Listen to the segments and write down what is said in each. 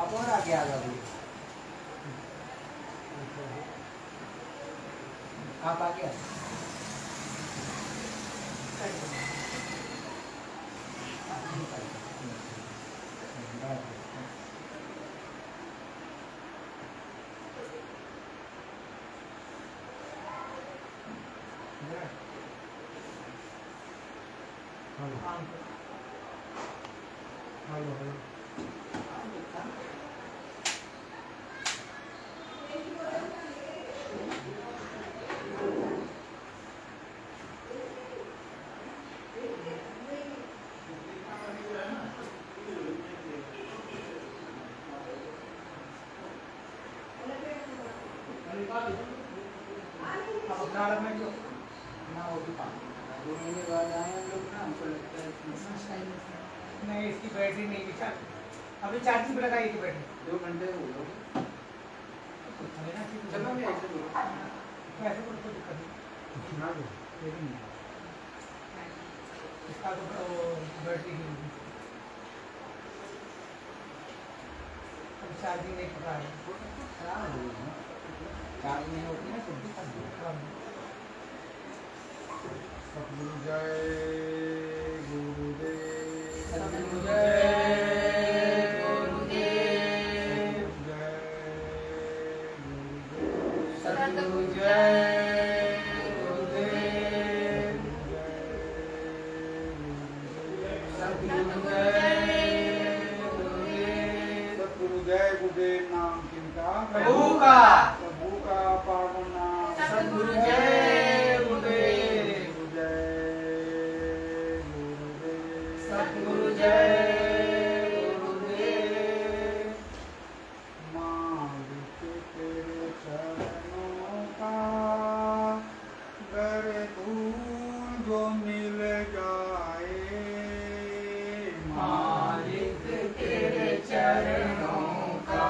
अब और आगे आ जाओ, आप आगे आ में जो ना वो भी 2 महीने बाद आए हम लोग ना, हमको लगता है नहीं इसकी बैटरी नहीं भी चार्ज अभी चार्जिंग पे लगाई थी बैटरी 2 घंटे हो गए चलो मैं ऐसे कोई दिक्कत नहीं इसका तो बैटरी की चार्जिंग नहीं पकड़ा है, खराब हो गई चार्ज नहीं होती ना तो सतगुरु जय गुरुदेव, सतगुरु जय गुरुदेव, सतगुरु जय गुरुदेव, सतगुरु जय गुरुदेव। नाम किनका? प्रभु का। प्रभु का पावन नाम सतगुरु जय गुरुदेव, सतगुरु जय गुरुदेव। मालिक तेरे चरणों का गर धूल जो मिल जाए, मालिक तेरे चरणों का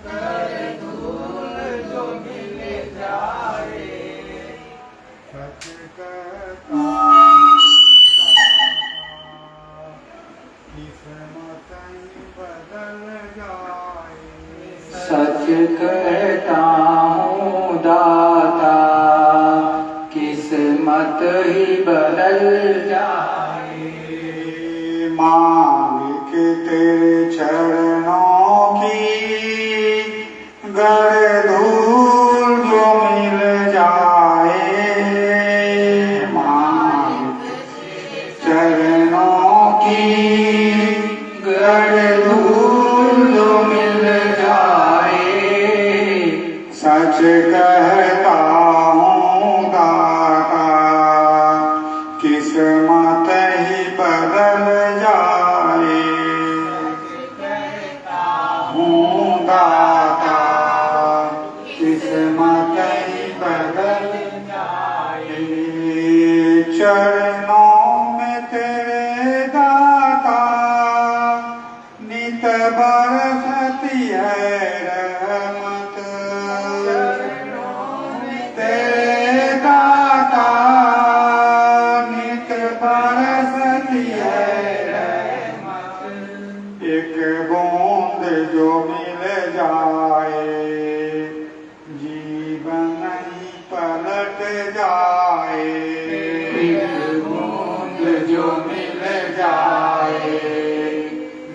गर धूल जो मिल जाए, सच कहता किस्मत ही बदल जाए, सच कहता हूँ दाता किस्मत ही बदल जाए। मालिक तेरे चरणों की गर धूल जो मिल जाए, मालिक चरणों की गर धूल जो मिल जाए, सच कहता हूँ दाता किस्मत ही बदल जाए, हूँ दाता किस्मत ही बदल जाए। चरणों में तेरे दाता नित बरसती है रहमत, चरणों में तेरे दाता नित बरसती है रहमत, एक बूंद जो मिल जाए जीवन ही पलट जाए, एक बूंद जो मिल जाए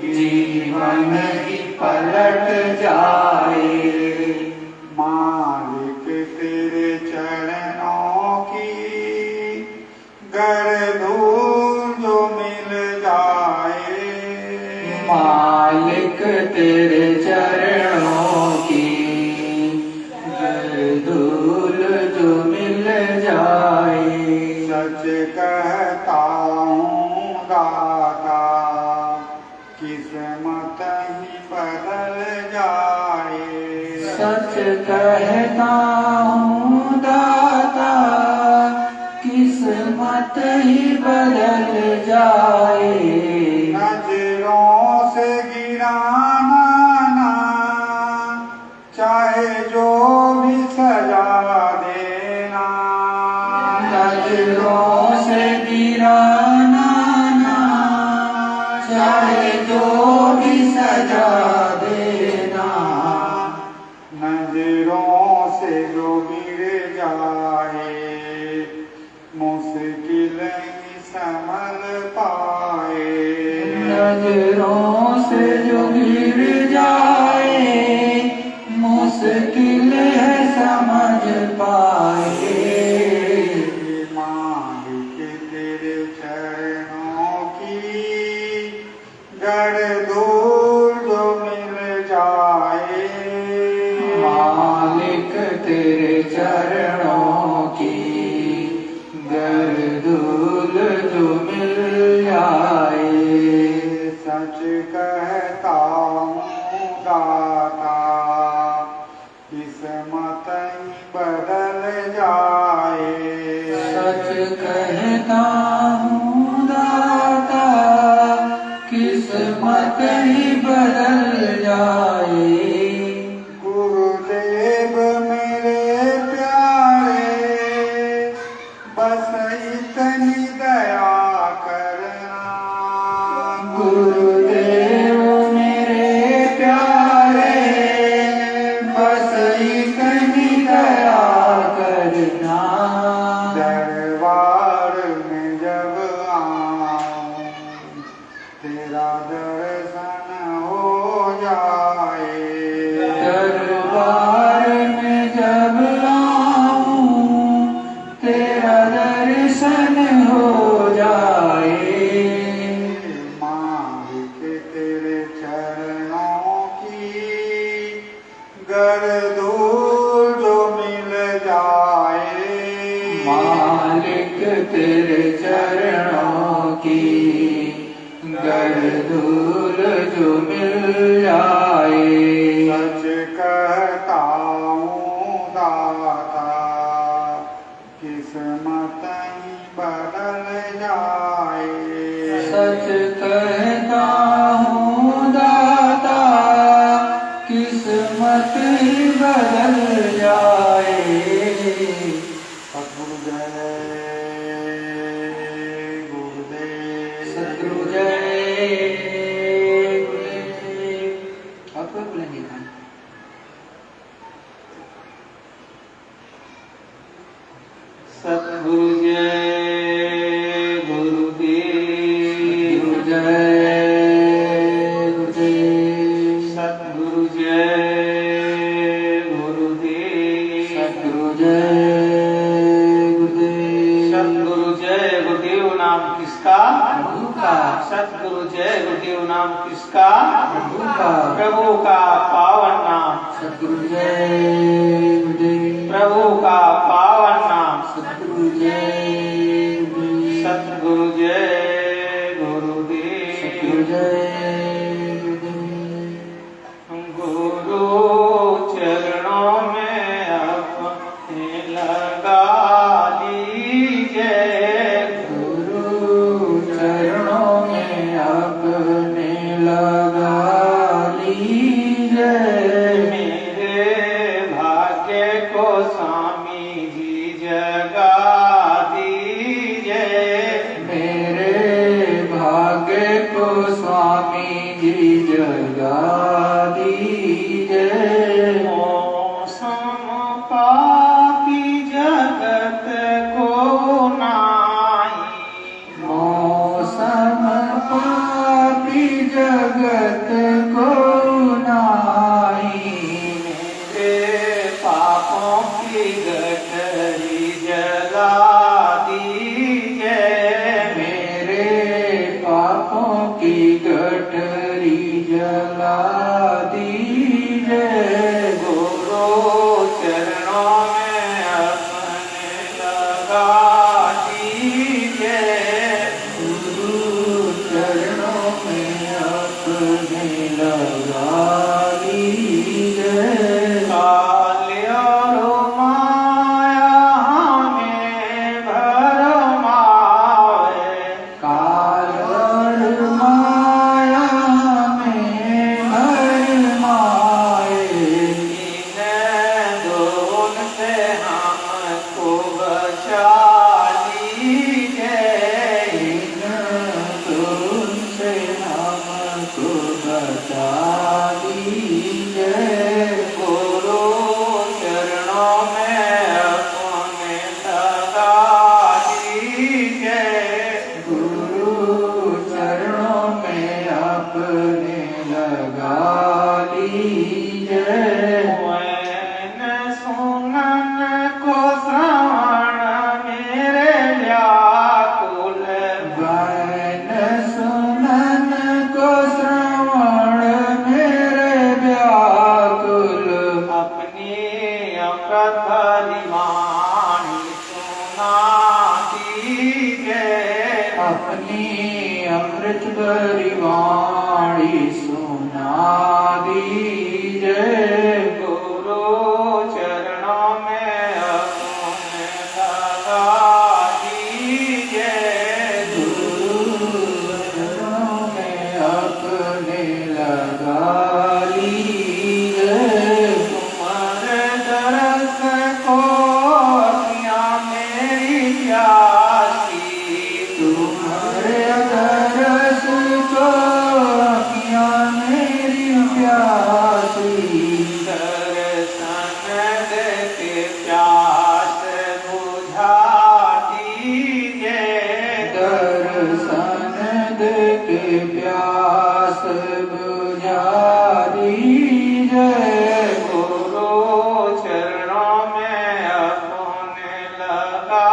जीवन ही पलट जाए। मालिक तेरे चरणों की गर धूल जो मिल जाए, मालिक तेरे चरणों की गर धूल जो मिल जाए, सच कहता हूँ दाता किस्मत ही बदल जाए, सच कहता हूँ दाता किस्मत ही बदल जाए। नजरों से गिराना ना, चाहे जो भी सजा देना। नजरों से गिराना ना, चाहे जो भी सजा देना। नजरों से जो गिर जाए, मुश्किल ही संभल पाए। नजरों से जो गिर जाए, मुश्किल है समझ पाए। मालिक तेरे चरणों की गड़ दूर जो मिल जाए। मालिक तेरे चरणों की गर्दूल जो मिल जाए। सच कहता हूँ दाता, किस्मत ही बदल जाए। सच कहता हूँ दाता, किस्मत ही बदल जाए। गुरुदेव मेरे प्यारे, बस इतनी दया करना। गुरुदेव मेरे प्यारे, बस इतनी दया करना। दरबार में जब आऊं, तेरा दर्शन हो जाए। दरबार में जब आऊं, तेरा दर्शन हो जाए। मालिक तेरे चरणों की गर्दूल जो मिल जाए। मालिक तेरे चरणों की गर्दूल जो मिल जाए। सच कहता हूँ दाता, किस्मत ही बदल जाए। सच कहता हूँ दाता, किस्मत ही बदल जाए। सतगुरु जय गुरुदेव। सतगुरु जय गुरुदेव। आप क्या बोलेंगे खान? सतगुरु जय गुरुदेव। जय गुरुदेव। सतगुरु जय गुरुदेव। सतगुरु जय गुरुदेव। सतगुरु जय गुरुदेव नाम किसका? प्रभु का। सतगुरु जय गुरुदेव नाम किसका? प्रभु का। प्रभु का पावन नाम। सतगुरु जय गुरुदेव। प्रभु का पावन नाम। सतगुरु जय गुरुदेव। सतगुरु जय गुरुदेव। सतगुरु जय गुरुदेव। गुरु चरणों में अपने लगा लीजिए। गुरु चरणों में अपने लगा लीजिए। मेरे भाग्य को स्वामी जी जगा दीजिए। मेरे भाग्य को स्वामी जी जगा दीजिए। मौसम पापी जगत को नाई। मौसम पापी जगत को नाई। मेरे पापों की गठरी जला दीजिए। मेरे पापों की गठरी जला दीजिए। गुरु चरणों में अपने लगा दीजिए। गुरु चरणों में अपने लगा लीजिए। काल और माया हमें भरमावे। काल और माया हमको बचा दीजिए। गुरु चरणों में अपने लगा दीजिए। गुरु चरणों में अपने लगा लीजिए। मैंने सुनन को श्रवण मेरे व्याकुल। मैंने सुनन को श्रवण मेरे व्याकुल। अपनी अमृत भरी वाणी सुना दीजिए। अपनी अमृत भरी वाणी सुना दीजिए। गुरु चरणों में अपने लगा दीजिए। गुरु चरणों में अपने लगा लीजिए। तुम्हारे दरस को अखियाँ मेरी प्यासी। तुम्हारे दरस को अखियाँ मेरी प्यासी। दर्शन देके प्यास बुझा दीजिए। दर्शन देके प्यास बुझा दीजिए। गुरु चरणों में अपने लगा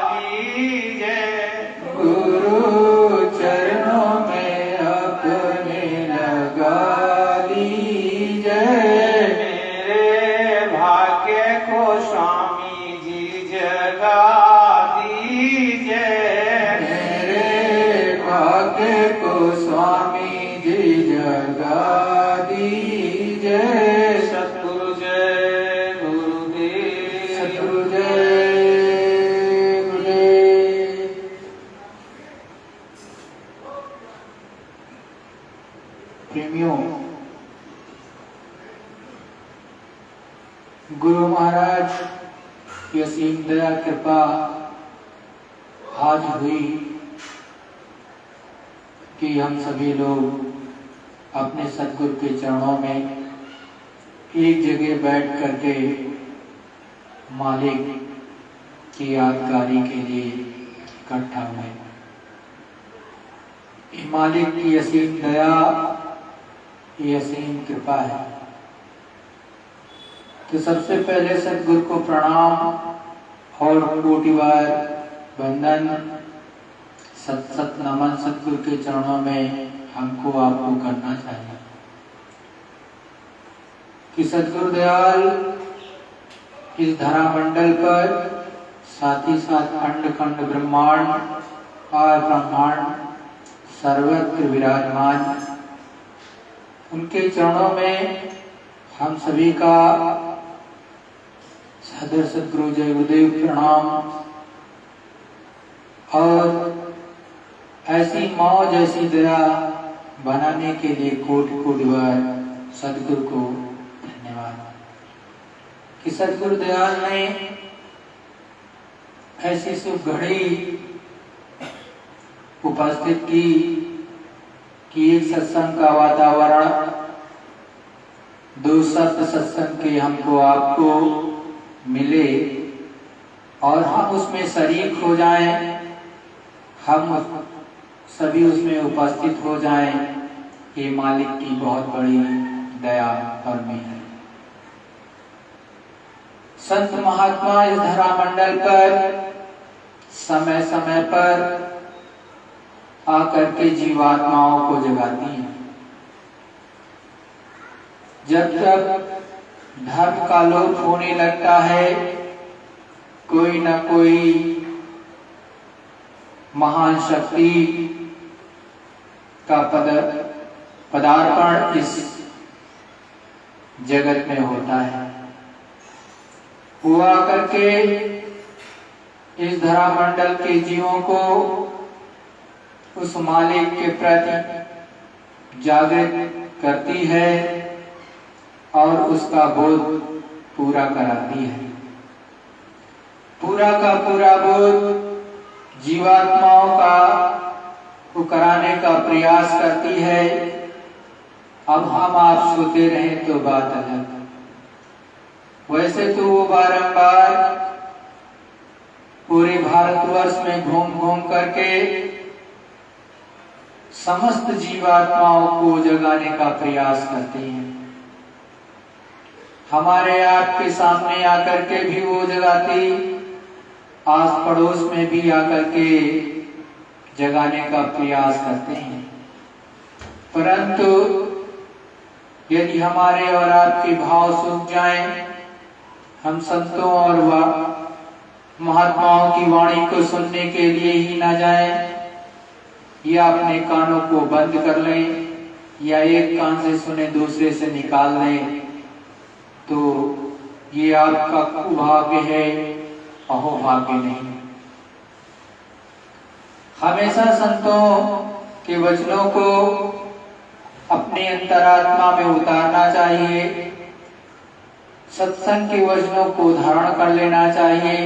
लीजिए। गुरु चरणों में अपने लगा लीजिए। मेरे भाग्य को स्वामी जी जगा दीजिए। मेरे भाग्य को स्वामी जी जगा दीजिए। सतगुरु जय गुरुदेव। सतगुरु जय गुरुदेव। प्रेमियों, गुरु महाराज की असीम दया कृपा आज हुई कि हम सभी लोग अपने सदगुरु के चरणों में एक जगह बैठ करके मालिक की यादगारी के लिए इकट्ठा हुए। ये मालिक की असीम दया, ये असीम कृपा है। तो सबसे पहले सदगुरु को प्रणाम और कोटि बार वंदन, सत सत नमन सदगुरु के चरणों में हमको आपको करना चाहिए कि सदगुरु दयाल इस धरा मंडल पर, साथ ही साथ खंड खंड ब्रह्मांड और ब्रह्मांड सर्वत्र विराजमान, उनके चरणों में हम सभी का सदर सदगुरु जय गुरुदेव प्रणाम। और ऐसी मौज ऐसी दया बनाने के लिए कोटि कोटि बार सदगुरु को धन्यवाद कि सदगुरु दयाल ने ऐसी शुभ घड़ी उपस्थित की कि एक सत्संग का वातावरण, दो सत्य सत्संग के हमको आपको मिले और हम उसमें शरीक हो जाएं, हम सभी उसमें उपस्थित हो जाएं। ये मालिक की बहुत बड़ी दया और मेहर है। संत महात्मा इस धरा मंडल पर समय समय पर आकर के जीवात्माओं को जगाती हैं। जब जब धर्म का लोप होने लगता है, कोई न कोई महान शक्ति का पदार्पण इस जगत में होता है। हुआ करके इस धरा मंडल के जीवों को उस मालिक के प्रति जागृत करती है और उसका बोध पूरा कराती है। पूरा का पूरा बोध जीवात्माओं का को कराने का प्रयास करती है अब हम आप सोते रहें तो बात अलग। वैसे तो वो बारंबार पूरे भारतवर्ष में घूम घूम करके समस्त जीवात्माओं को जगाने का प्रयास करते हैं। हमारे आपके सामने आकर के भी वो जगाती, आस पड़ोस में भी आकर के जगाने का प्रयास करते हैं। परंतु यदि हमारे और आपके भाव सूख जाएं, हम संतों और महात्माओं की वाणी को सुनने के लिए ही ना जाएं, या अपने कानों को बंद कर लें, या एक कान से सुने दूसरे से निकाल लें, तो ये आपका कुभाग्य है, अहोभाग्य नहीं। हमेशा संतों के वचनों को अपने अंतरात्मा में उतारना चाहिए, सत्संग के वचनों को धारण कर लेना चाहिए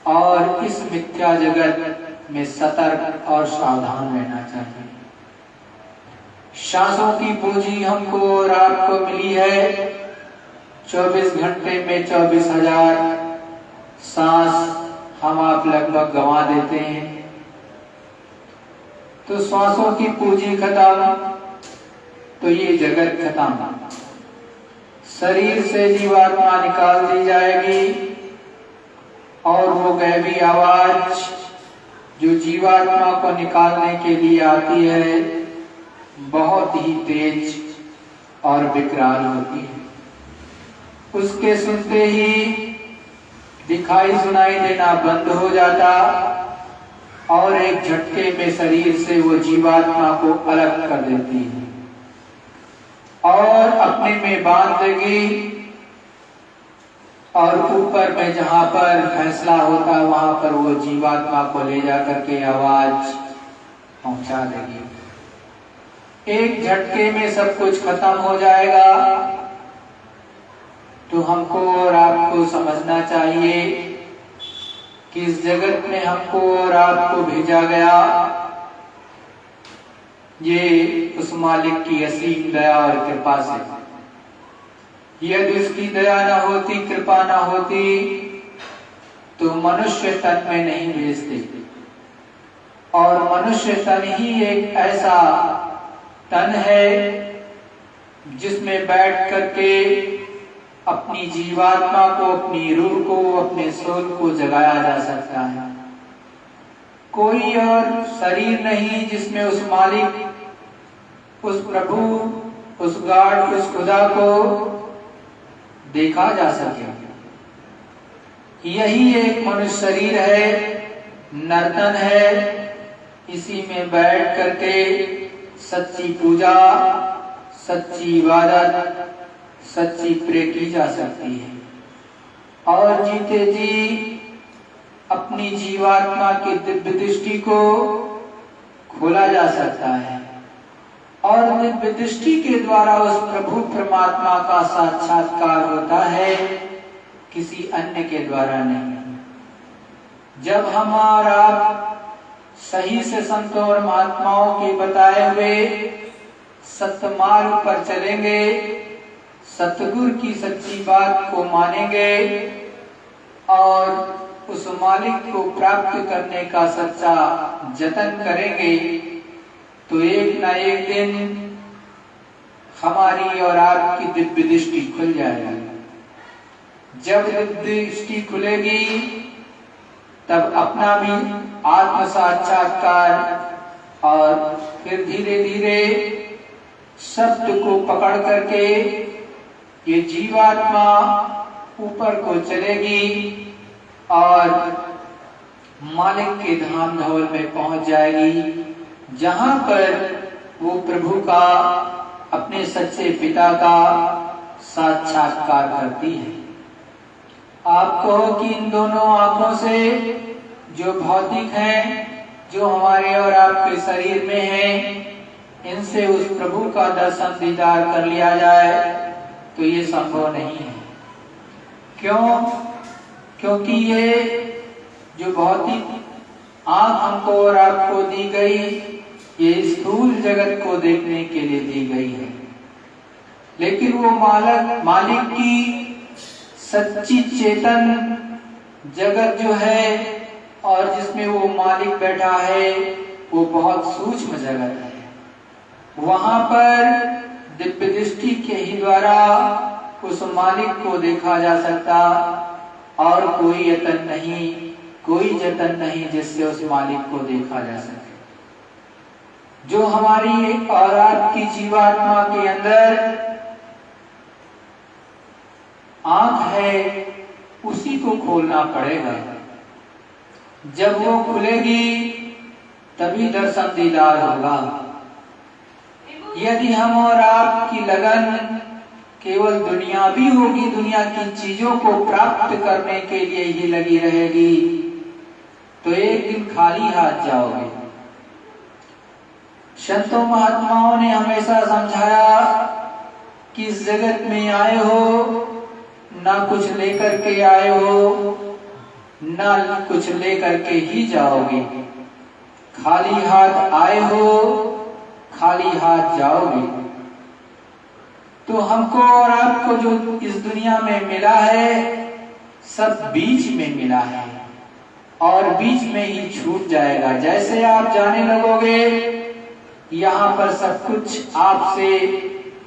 और इस मिथ्या जगत में सतर्क और सावधान रहना चाहिए। सांसों की पूंजी हमको और आपको मिली है। 24 घंटे में 24,000 सांस हम आप लगभग गंवा देते हैं। तो सांसों की पूंजी खत्म तो ये जगत खत्म। शरीर से जीवात्मा निकाल दी जाएगी और वो गैबी आवाज जो जीवात्मा को निकालने के लिए आती है बहुत ही तेज और विकराल होती है। उसके सुनते ही दिखाई सुनाई देना बंद हो जाता और एक झटके में शरीर से वो जीवात्मा को अलग कर देती है और अपने में बांध देगी और ऊपर में जहां पर फैसला होता वहां पर वो जीवात्मा को ले जाकर के आवाज पहुंचा देगी। एक झटके में सब कुछ खत्म हो जाएगा। तो हमको और आपको समझना चाहिए कि इस जगत में हमको और आपको भेजा गया ये उस मालिक की असीम दया और कृपा से। यदि उसकी दया न होती, कृपा न होती तो मनुष्य तन में नहीं भेजते। और मनुष्य तन ही एक ऐसा तन है जिसमें बैठ करके अपनी जीवात्मा को, अपनी रूह को, अपने सोल को जगाया जा सकता है। कोई और शरीर नहीं जिसमें उस मालिक, उस प्रभु, उस गॉड, उस खुदा को देखा जा सके। यही एक मनुष्य शरीर है, नर्तन है। इसी में बैठ करके सच्ची पूजा, सच्ची इबादत, सच्ची प्रे की जा सकती है और जीते जी अपनी जीवात्मा की दिव्य दृष्टि को खोला जा सकता है और दिव्य दृष्टि के द्वारा उस प्रभु परमात्मा का साक्षात्कार होता है, किसी अन्य के द्वारा नहीं। जब हम और आप सही से संतों और महात्माओं के बताए हुए सत्य मार्ग पर चलेंगे, सतगुरु की सच्ची बात को मानेंगे और उस मालिक को प्राप्त करने का सच्चा जतन करेंगे, तो एक ना एक दिन हमारी और आपकी दिव्य दृष्टि खुल जाएगी। जब दिव्य दृष्टि खुलेगी तब अपना भी आत्म साक्षात्कार और फिर धीरे धीरे शब्द को पकड़ करके ये जीवात्मा ऊपर को चलेगी और मालिक के धाम धौल में पहुंच जाएगी, जहां पर वो प्रभु का, अपने सच्चे पिता का साक्षात्कार करती है। आप कहो कि इन दोनों आंखों से जो भौतिक हैं, जो हमारे और आपके शरीर में हैं, इनसे उस प्रभु का दर्शन दीदार कर लिया जाए, तो ये संभव नहीं है। क्यों? क्योंकि ये जो भौतिक आंख हमको और आपको दी गई, ये स्थूल जगत को देखने के लिए दी गई है, लेकिन वो मालिक की सच्ची चेतन जगत जो है और जिसमें वो मालिक बैठा है वो बहुत सूक्ष्म जगत है। वहां पर दिव्य दृष्टि के ही द्वारा उस मालिक को देखा जा सकता और कोई यतन नहीं, कोई जतन नहीं जिससे उस मालिक को देखा जा सके। जो हमारी और आपकी जीवात्मा के अंदर आंख है उसी को खोलना पड़ेगा। जब वो खुलेगी तभी दर्शन दीदार होगा। यदि हम और आपकी लगन केवल दुनियावी होगी, दुनिया की चीजों को प्राप्त करने के लिए ही लगी रहेगी, तो एक दिन खाली हाथ जाओगे। संतों महात्माओं ने हमेशा समझाया कि इस जगत में आए हो ना कुछ लेकर के आए हो, ना कुछ लेकर के ही जाओगे। खाली हाथ आए हो, खाली हाथ जाओगे। तो हमको और आपको जो इस दुनिया में मिला है सब बीच में मिला है और बीच में ही छूट जाएगा। जैसे आप जाने लगोगे यहाँ पर सब कुछ आपसे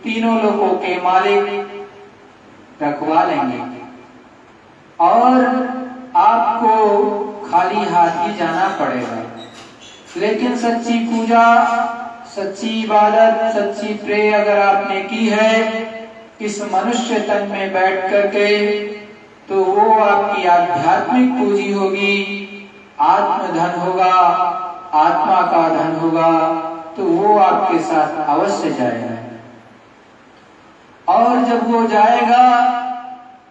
तीनों लोगों के मालिक रखवा लेंगे और आपको खाली हाथ ही जाना पड़ेगा। लेकिन सच्ची पूजा, सच्ची इबादत, सच्ची प्रे अगर आपने की है इस मनुष्य तन में बैठ करके, तो वो आपकी आध्यात्मिक पूंजी होगी, आत्मधन होगा, आत्मा का धन होगा, तो वो आपके साथ अवश्य जाएगा। और जब वो जाएगा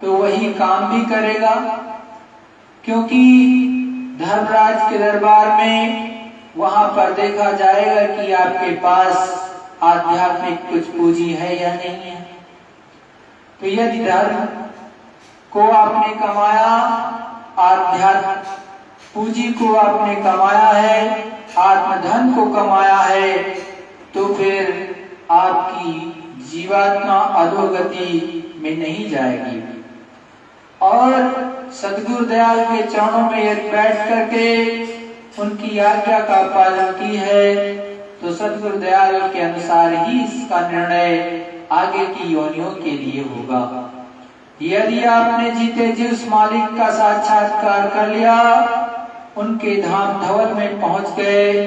तो वही काम भी करेगा, क्योंकि धर्मराज के दरबार में वहां पर देखा जाएगा कि आपके पास आध्यात्मिक कुछ पूंजी है या नहीं है। तो यदि धर्म को आपने कमाया, आध्यात्म पूंजी को आपने कमाया है, आत्मधन को कमाया है, तो फिर आपकी जीवात्मा अधोगति में नहीं जाएगी। और सद्गुरु दयाल के चरणों में यदि बैठ करके उनकी आज्ञा का पालन की है तो सद्गुरु दयाल के अनुसार ही इसका निर्णय आगे की योनियों के लिए होगा। यदि आपने जीते जी उस मालिक का साक्षात्कार कर लिया, उनके धाम धवल में पहुंच गए,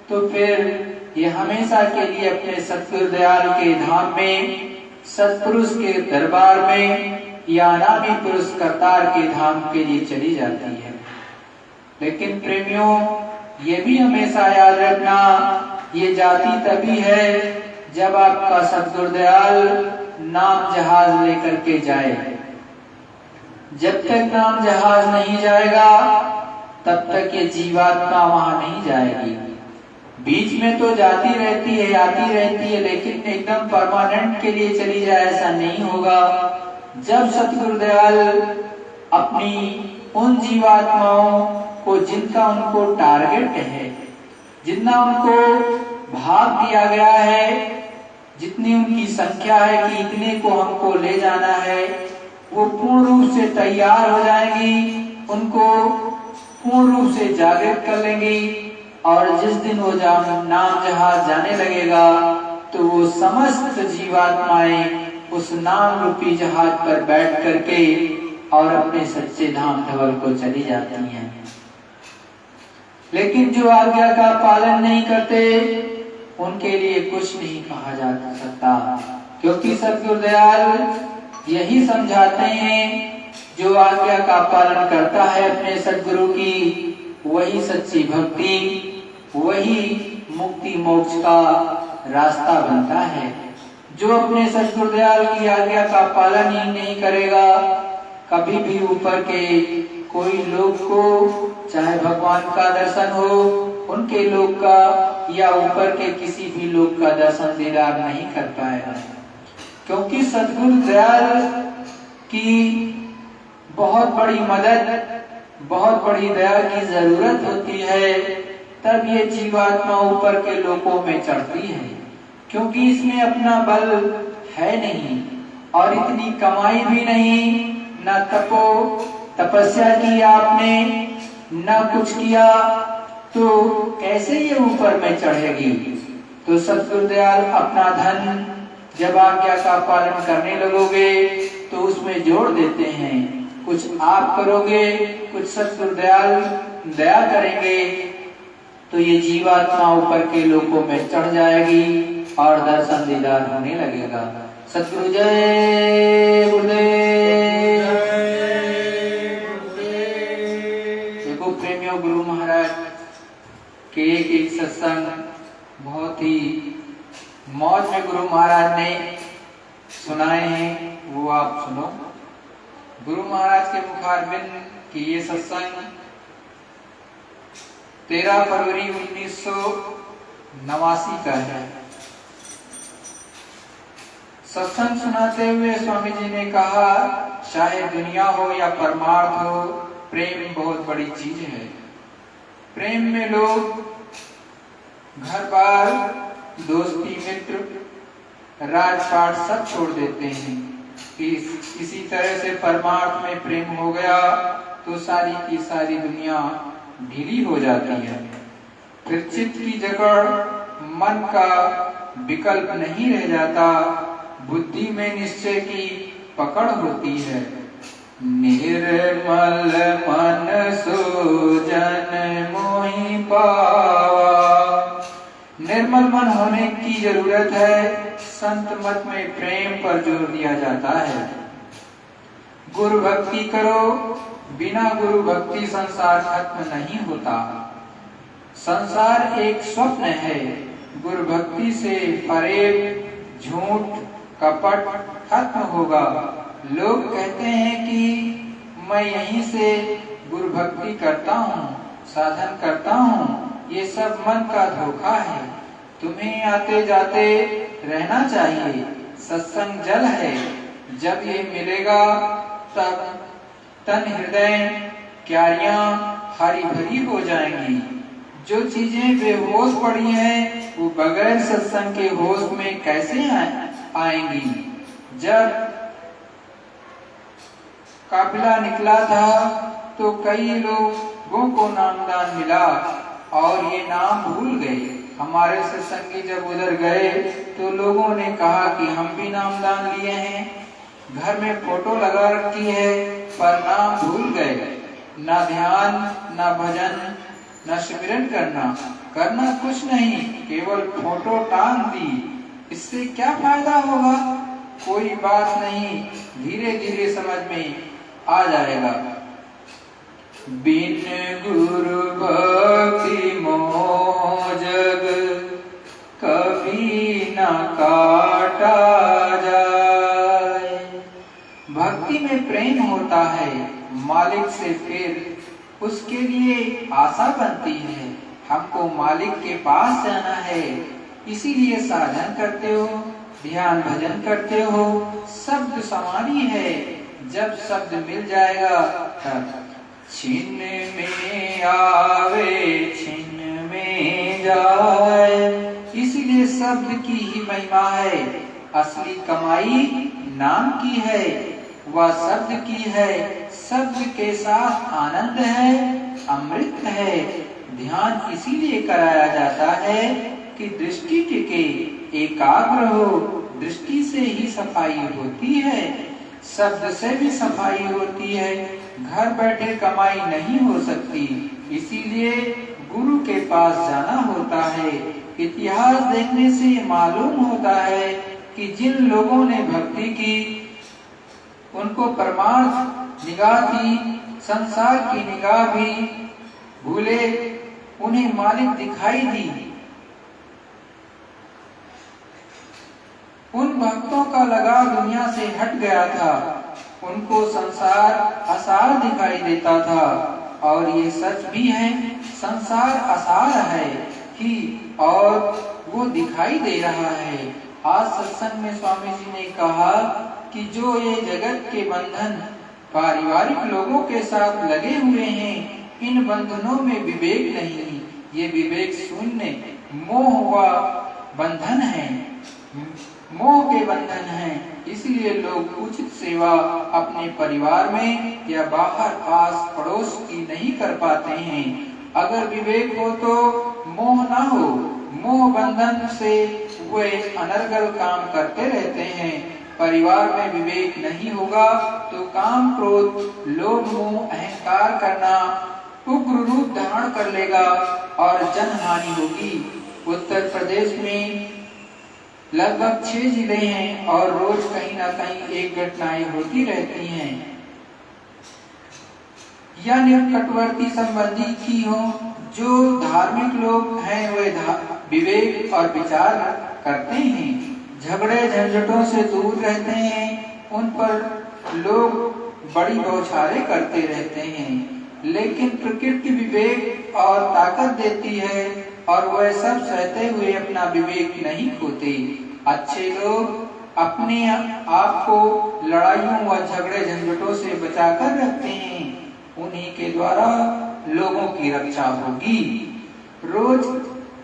तो फिर ये हमेशा के लिए अपने सद्गुरु दयाल के धाम में, सत्पुरुष के दरबार में या नामी पुरुष करतार के धाम के लिए चली जाती है। लेकिन प्रेमियों, ये भी हमेशा याद रखना, ये जाती तभी है जब आपका सद्गुरु दयाल नाम जहाज लेकर के जाए। जब तक नाम जहाज नहीं जाएगा तब तक ये जीवात्मा वहां नहीं जाएगी। बीच में तो जाती रहती है, आती रहती है, लेकिन एकदम परमानेंट के लिए चली जाए ऐसा नहीं होगा। जब सद्गुरु दयाल अपनी उन जीवात्माओं को जिनका उनको टारगेट है, जितना उनको भाग दिया गया है, जितनी उनकी संख्या है कि इतने को हमको ले जाना है, वो पूर्ण रूप से तैयार हो जाएंगी, उनको पूर्ण रूप से जागृत कर लेंगी। और जिस दिन वो नाम जहाज जाने लगेगा तो वो समस्त जीवात्माएं उस नाम रूपी जहाज पर बैठ करके और अपने सच्चे धाम धवल को चली जाती हैं। लेकिन जो आज्ञा का पालन नहीं करते उनके लिए कुछ नहीं कहा जा सकता, क्योंकि सद्गुरु दयाल यही समझाते हैं, जो आज्ञा का पालन करता है अपने सद्गुरु की, वही सच्ची भक्ति, वही मुक्ति मोक्ष का रास्ता बनता है। जो अपने सद्गुरु दयाल की आज्ञा का पालन ही नहीं करेगा, कभी भी ऊपर के कोई लोग को, चाहे भगवान का दर्शन हो, उनके लोग का या ऊपर के किसी भी लोग का दर्शन दीदार नहीं कर पाएगा। क्योंकि सद्गुरु दयाल की बहुत बड़ी मदद, बहुत बड़ी दया की जरूरत होती है तब ये जीवात्मा ऊपर के लोकों में चढ़ती है, क्योंकि इसमें अपना बल है नहीं और इतनी कमाई भी नहीं, न तपस्या की आपने, न कुछ किया, तो कैसे ये ऊपर में चढ़ेगी। तो सद्गुरु दयाल अपना धन जब आज्ञा का पालन करने लगोगे तो उसमें जोड़ देते हैं, कुछ आप करोगे, कुछ सद्गुरु दयाल दया करेंगे, तो ये जीवात्मा ऊपर के लोकों में चढ़ जाएगी और दर्शन दीदार होने लगेगा। सद्गुरु जय गुरुदेव। देखो प्रेमियों, गुरु महाराज के एक सत्संग बहुत ही मौज में गुरु महाराज ने सुनाए हैं, वो आप सुनो। गुरु महाराज के मुखारबिंद की ये सत्संग 13 फरवरी 1989 का है। सत्संग सुनाते हुए स्वामी जी ने कहा, चाहे दुनिया हो या परमार्थ हो, प्रेम बहुत बड़ी चीज है। प्रेम में लोग घर बार, दोस्ती, मित्र, राजपाट सब छोड़ देते हैं। इसी तरह से परमार्थ में प्रेम हो गया तो सारी की सारी दुनिया ढीली हो जाती है। फिर चित्त की जकड़, मन का विकल्प नहीं रह जाता, बुद्धि में निश्चय की पकड़ होती है। निर्मल मन सोजन मोहि पावा। निर्मल मन होने की जरूरत है। संत मत में प्रेम पर जोर दिया जाता है। गुरु भक्ति करो, बिना गुरु भक्ति संसार खत्म नहीं होता। संसार एक स्वप्न है, गुरु भक्ति से फरेब, झूठ, कपट खत्म होगा। लोग कहते हैं कि मैं यहीं से गुरु भक्ति करता हूँ, साधन करता हूँ, ये सब मन का धोखा है। तुम्हें आते जाते रहना चाहिए। सत्संग जल है, जब ये मिलेगा तब तन हृदय क्यारियां हरी भरी हो जाएंगी। जो चीजें बेहोश पड़ी हैं वो बगैर सत्संग के होश में कैसे आएंगी। जब काफिला निकला था तो कई लोगों को नामदान मिला और ये नाम भूल गए। हमारे सत्संगी जब उधर गए तो लोगों ने कहा कि हम भी नामदान लिए हैं, घर में फोटो लगा रखी है, पर नाम भूल गए। ना ध्यान, ना भजन, ना सिमरन करना कुछ नहीं, केवल फोटो टांग दी। इससे क्या फायदा होगा? कोई बात नहीं, धीरे धीरे समझ में आ जाएगा। बिन गुरु भक्ति मोह जग कभी न काटा जाए। भक्ति में प्रेम होता है मालिक से, फिर उसके लिए आशा बनती है। हमको मालिक के पास जाना है, इसीलिए साधन करते हो, ध्यान भजन करते हो। शब्द समानी है, जब शब्द मिल जाएगा तब छिन्न में आवे छिन्न में जाए। इसीलिए शब्द की ही महिमा है। असली कमाई नाम की है, वह शब्द की है। शब्द के साथ आनंद है, अमृत है। ध्यान इसीलिए कराया जाता है कि दृष्टि टिके, एकाग्र हो। दृष्टि से ही सफाई होती है, शब्द से भी सफाई होती है। घर बैठे कमाई नहीं हो सकती, इसीलिए गुरु के पास जाना होता है। इतिहास देखने से मालूम होता है कि जिन लोगों ने भक्ति की उनको परमार्थ निगाह थी, संसार की निगाह भी भूले, उन्हें मालिक दिखाई दी। उन भक्तों का लगाव दुनिया से हट गया था, उनको संसार आसार दिखाई देता था। और ये सच भी है, संसार आसार है कि और वो दिखाई दे रहा है। आज सत्संग में स्वामी जी ने कहा कि जो ये जगत के बंधन पारिवारिक लोगों के साथ लगे हुए हैं, इन बंधनों में विवेक नहीं, ये विवेक शून्य मोह व बंधन है, मोह के बंधन है। इसलिए लोग उचित सेवा अपने परिवार में या बाहर पास पड़ोस की नहीं कर पाते हैं। अगर विवेक हो तो मोह ना हो, मोह बंधन से वे अनर्गल काम करते रहते हैं। परिवार में विवेक नहीं होगा तो काम, क्रोध, लोभ, मोह, अहंकार करना उग्र रूप धारण कर लेगा और जनहानि होगी। उत्तर प्रदेश में लगभग 6 जिले हैं और रोज कहीं ना कहीं एक घटनाएं होती रहती हैं। या निकटवर्ती संबंधी की हो, जो धार्मिक लोग हैं वे विवेक और विचार करते हैं, झगड़े झंझटों से दूर रहते हैं, उन पर लोग बड़ी बौछारें करते रहते हैं। लेकिन प्रकृति विवेक और ताकत देती है और वह सब सहते हुए अपना विवेक नहीं खोते। अच्छे लोग अपने आप को लड़ाइयों व झगड़े झंझटों से बचाकर रखते हैं, उन्हीं के द्वारा लोगों की रक्षा होगी। रोज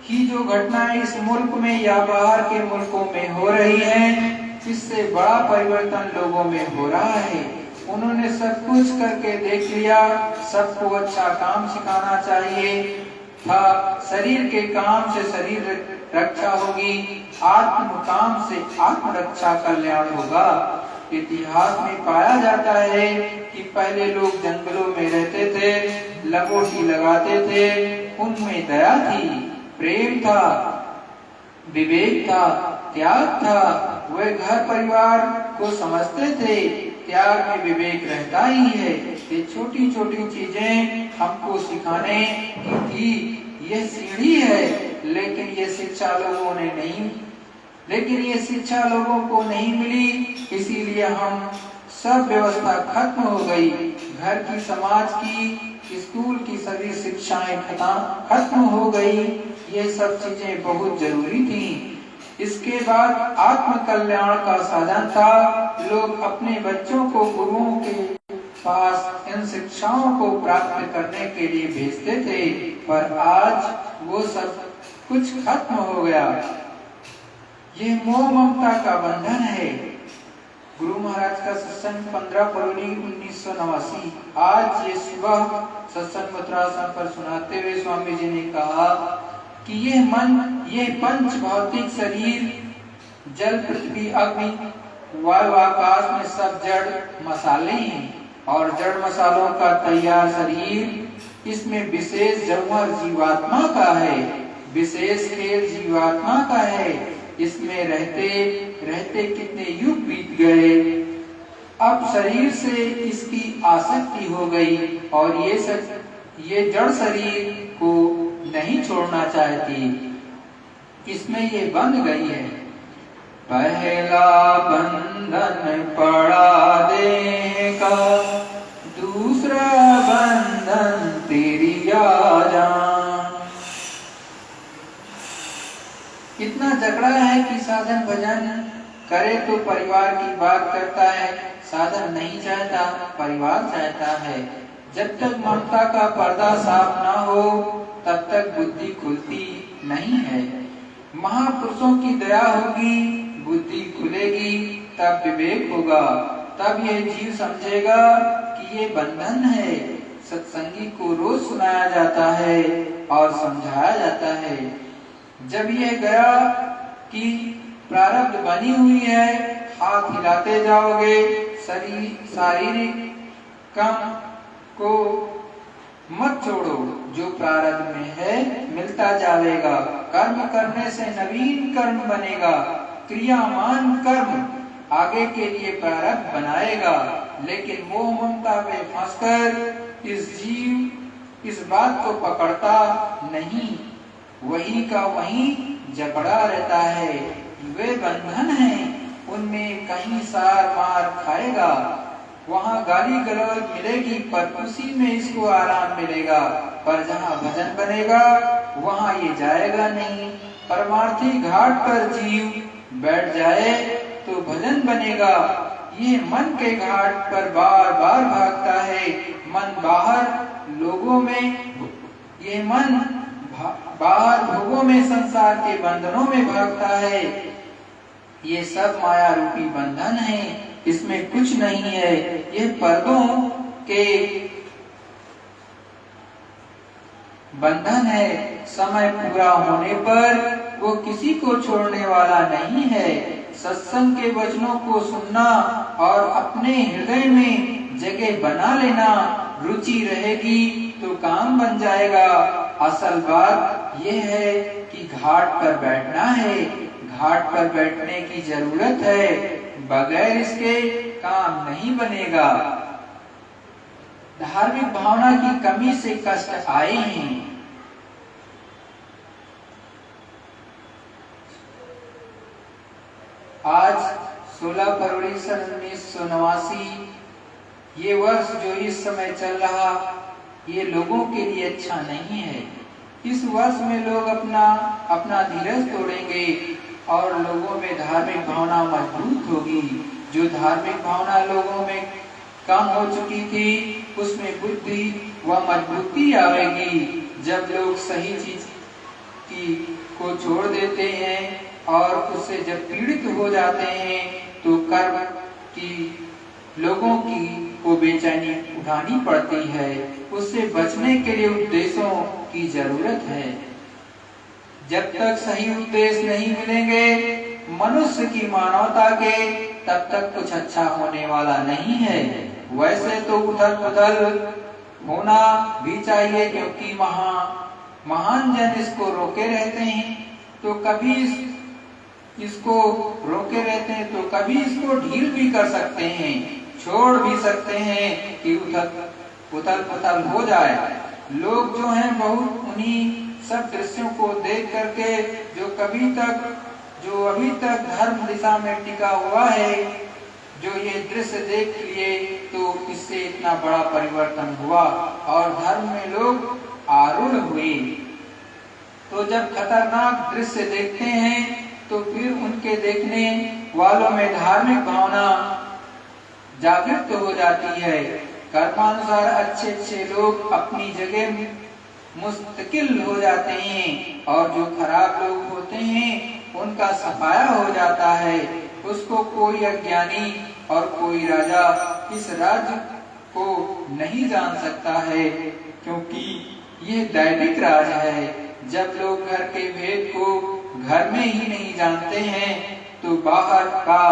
ही जो घटनाएं इस मुल्क में या बाहर के मुल्कों में हो रही हैं, इससे बड़ा परिवर्तन लोगों में हो रहा है। उन्होंने सब कुछ करके देख लिया, सबको अच्छा काम सिखाना चाहिए था। शरीर के काम से शरीर रक्षा होगी, आत्म काम से आत्म रक्षा कल्याण होगा। इतिहास में पाया जाता है कि पहले लोग जंगलों में रहते थे, लंगोटी लगाते थे, उनमें दया थी, प्रेम था, विवेक था, त्याग था। वे घर परिवार को समझते थे, त्याग में विवेक रहता ही है। ये छोटी छोटी चीजें हमको सिखाने की थी। ये सीढ़ी है, लेकिन ये शिक्षा लोगों को नहीं मिली, इसीलिए हम सब व्यवस्था खत्म हो गई। घर की, समाज की, स्कूल की सभी शिक्षाएं खत्म हो गई। ये सब चीजें बहुत जरूरी थी। इसके बाद आत्म कल्याण का साधन था। लोग अपने बच्चों को गुरुओं के पास इन शिक्षाओं को प्राप्त करने के लिए भेजते थे, पर आज वो सब कुछ खत्म हो गया। ये मोह ममता का बंधन है। गुरु महाराज का सत्संग 15 फरवरी 1989। आज ये सुबह सत्संग मुद्रासन पर सुनाते हुए स्वामी जी ने कहा कि ये मन, ये पंच भौतिक शरीर, जल, पृथ्वी, अग्नि, वायु, आकाश में सब जड़ मसाले हैं और जड़ मसालों का तैयार शरीर, इसमें विशेष जौहर जीवात्मा का है, विशेष खेल जीवात्मा का है। इसमें रहते रहते कितने युग बीत गए। अब शरीर से इसकी आसक्ति हो गई और ये जड़ शरीर को नहीं छोड़ना चाहती, इसमें ये बंध गई है। पहला बंधन पड़ा देह का, दूसरा बंधन तेरी जान। इतना झगड़ा है कि साधन भजन करे तो परिवार की बात करता है, साधन नहीं चाहता, परिवार चाहता है। जब तक ममता का पर्दा साफ ना हो तब तक बुद्धि खुलती नहीं है। महापुरुषों की दया होगी, बुद्धि खुलेगी, तब विवेक होगा, तब ये जीव समझेगा कि ये बंधन है। सत्संगी को रोज सुनाया जाता है और समझाया जाता है। जब ये गया कि प्रारब्ध बनी हुई है, हाथ हिलाते जाओगे, शारीरिक काम को मत छोड़ो, जो प्रारब्ध में है मिलता जाएगा। कर्म करने से नवीन कर्म बनेगा, क्रियामान कर्म आगे के लिए प्रारब्ध बनाएगा। लेकिन मोह ममता में फंसकर इस जीव इस बात को पकड़ता नहीं, वही का वही जकड़ा रहता है। वे बंधन हैं, उनमें कहीं सार मार खाएगा, वहाँ गाली गलौज मिलेगी, पर उसी में इसको आराम मिलेगा। पर जहाँ भजन बनेगा वहाँ ये जाएगा नहीं। परमार्थी घाट पर जीव बैठ जाए तो भजन बनेगा। ये मन के घाट पर बार बार भागता है, मन बाहर लोगों में, ये मन बाहर भोगों में, संसार के बंधनों में भागता है। ये सब माया रूपी बंधन है, इसमें कुछ नहीं है। ये पर्दों के बंधन है। समय पूरा होने पर वो किसी को छोड़ने वाला नहीं है। सत्संग के वचनों को सुनना और अपने हृदय में जगह बना लेना, रुचि रहेगी तो काम बन जाएगा। असल बात यह है कि घाट पर बैठना है, घाट पर बैठने की जरूरत है, बगैर इसके काम नहीं बनेगा। धार्मिक भावना की कमी से कष्ट आए हैं। आज 16 फरवरी सन 1989, ये वर्ष जो इस समय चल रहा, ये लोगों के लिए अच्छा नहीं है। इस वर्ष में लोग अपना धीरज तोड़ेंगे और लोगों में धार्मिक भावना मजबूत होगी। जो धार्मिक भावना लोगों में कम हो चुकी थी, उसमें बुद्धि व मजबूती आएगी। जब लोग सही चीज को छोड़ देते हैं और उससे जब पीड़ित हो जाते हैं, तो कर्म की लोगों को बेचैनी उठानी पड़ती है। उससे बचने के लिए उपदेशों की जरूरत है। जब तक सही उपदेश नहीं मिलेंगे मनुष्य की मानवता के, तब तक कुछ अच्छा होने वाला नहीं है। वैसे तो उथल पुथल होना भी चाहिए, क्योंकि महान जन इसको रोके रहते हैं, तो कभी इसको रोके रहते हैं, तो कभी इसको ढील भी कर सकते हैं, छोड़ भी सकते हैं कि उथल पुथल हो जाए। लोग जो हैं बहुत उन्हीं सब दृश्यों को देख करके जो अभी तक धर्म दिशा में टिका हुआ है, जो ये दृश्य देख लिए तो इससे इतना बड़ा परिवर्तन हुआ और धर्म में लोग आरूढ़ हुए। तो जब खतरनाक दृश्य देखते हैं तो फिर उनके देखने वालों में धार्मिक भावना जागृत हो जाती है। कर्मानुसार अच्छे लोग अपनी जगह मुस्तकिल हो जाते हैं और जो खराब लोग होते हैं उनका सफाया हो जाता है। उसको कोई अज्ञानी और कोई राजा इस राज्य को नहीं जान सकता है, क्योंकि ये दैविक राज है। जब लोग घर के भेद को घर में ही नहीं जानते हैं, तो बाहर का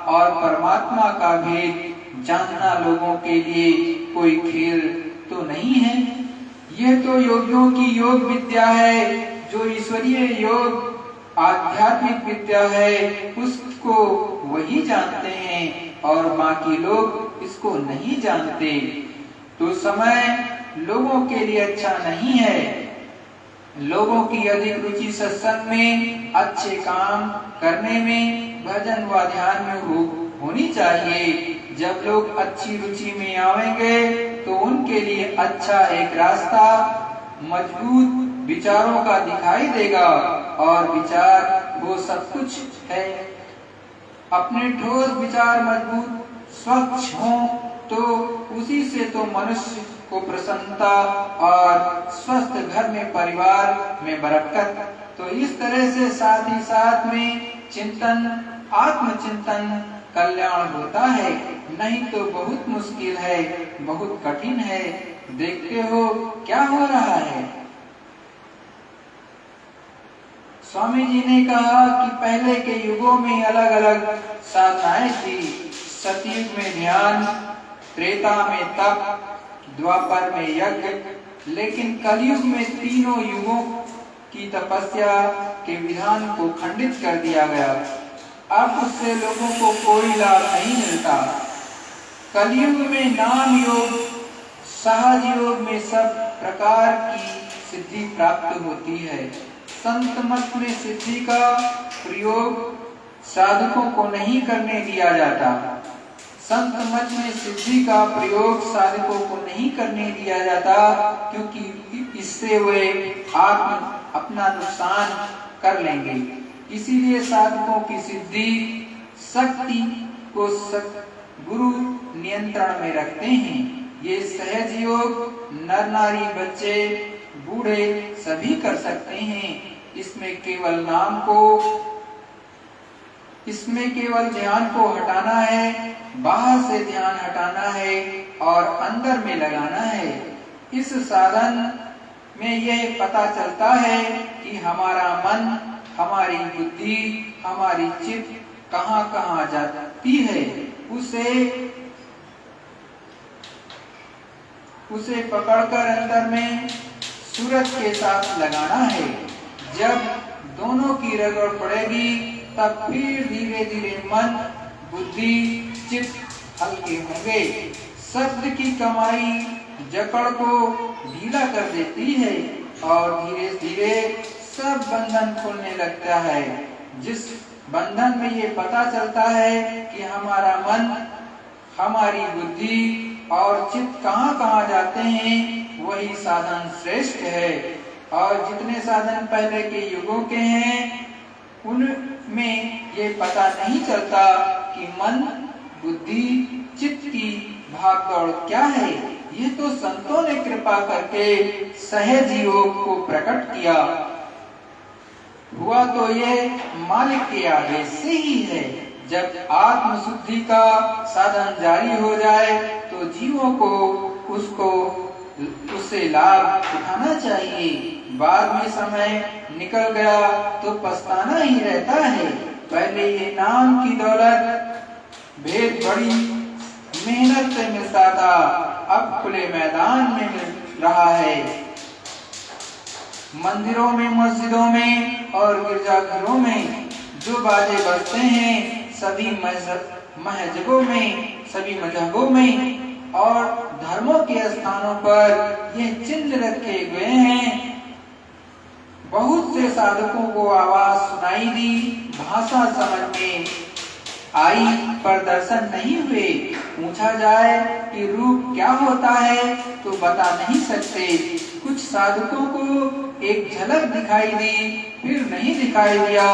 और परमात्मा का भेद जानना लोगों के लिए कोई खेल तो नहीं है। यह तो योगियों की योग विद्या है। जो ईश्वरीय योग आध्यात्मिक विद्या है, उसको वही जानते हैं और बाकी लोग इसको नहीं जानते। तो समय लोगों के लिए अच्छा नहीं है। लोगों की अधिक रुचि सत्संग में, अच्छे काम करने में, भजन व ध्यान में होनी चाहिए। जब लोग अच्छी रुचि में आवेंगे तो उनके लिए अच्छा एक रास्ता मजबूत विचारों का दिखाई देगा, और विचार वो सब कुछ है। अपने ठोस विचार मजबूत स्वच्छ हों तो उसी से तो मनुष्य को प्रसन्नता और स्वस्थ घर में, परिवार में बरकत। तो इस तरह से साथ ही साथ में चिंतन, आत्मचिंतन, कल्याण होता है। नहीं तो बहुत मुश्किल है, बहुत कठिन है। देखते हो क्या हो रहा है। स्वामी जी ने कहा कि पहले के युगों में अलग अलग साधनाएं थी। सतयुग में ध्यान, त्रेता में तप, द्वापर में यज्ञ, लेकिन कलयुग में तीनों युगों की तपस्या के विधान को खंडित कर दिया गया। अब उससे लोगों को कोई लाभ नहीं मिलता। कलयुग में नाम योग, सहज योग में सब प्रकार की सिद्धि प्राप्त होती है। संत मत में सिद्धि का प्रयोग साधकों को नहीं करने दिया जाता। संत मत में सिद्धि का प्रयोग साधकों को नहीं करने दिया जाता, क्योंकि इससे वे अपना नुकसान कर लेंगे। इसीलिए साधकों की सिद्धि शक्ति को गुरु नियंत्रण में रखते हैं। ये सहज योग नर नारी, बच्चे, बूढ़े सभी कर सकते हैं। इसमें केवल ध्यान को हटाना है, बाहर से ध्यान हटाना है और अंदर में लगाना है। इस साधन में यह पता चलता है कि हमारा मन, हमारी बुद्धि, हमारी चित्त कहाँ कहाँ जाती है। उसे पकड़कर अंदर में सूरत के साथ लगाना है। जब दोनों की रगड़ पड़ेगी तब फिर धीरे धीरे मन, बुद्धि, चित्त हल्के होंगे। शब्द की कमाई जकड़ को ढीला कर देती है और धीरे धीरे सब बंधन खुलने लगता है। जिस बंधन में ये पता चलता है कि हमारा मन, हमारी बुद्धि और चित्त कहाँ कहाँ जाते हैं, वही साधन श्रेष्ठ है। और जितने साधन पहले के युगों के हैं उनमें ये पता नहीं चलता कि मन, बुद्धि, चित्त की भागदौड़ क्या है। ये तो संतों ने कृपा करके सहज योग को प्रकट किया। हुआ तो ये मालिक के आदेश से ही है। जब आत्मशुद्धि का साधन जारी हो जाए तो जीवों को उससे लाभ उठाना चाहिए। बाद में समय निकल गया तो पछताना ही रहता है। पहले ये नाम की दौलत भेद बड़ी मेहनत से मिलता था, अब खुले मैदान में मिल रहा है। मंदिरों में, मस्जिदों में और गिरजाघरों में जो बाजे बजते हैं सभी मजहबों में और धर्मों के स्थानों पर ये चिन्ह रखे गए हैं। बहुत से साधकों को आवाज सुनाई दी, भाषा समझ में आई पर दर्शन नहीं हुए। पूछा जाए कि रूप क्या होता है तो बता नहीं सकते। कुछ साधकों को एक झलक दिखाई दी, फिर नहीं दिखाई दिया।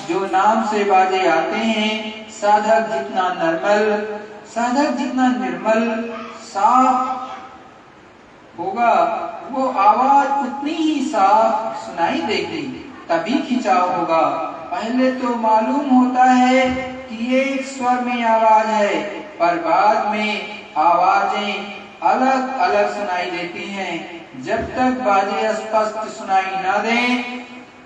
जो नाम से बाजे आते हैं, साधक जितना निर्मल साफ होगा वो आवाज उतनी ही साफ सुनाई देगी, तभी खिंचाव होगा। पहले तो मालूम होता है कि ये एक स्वर में आवाज है, पर बाद में आवाजें अलग अलग सुनाई देती हैं। जब तक बाजे स्पष्ट सुनाई ना दें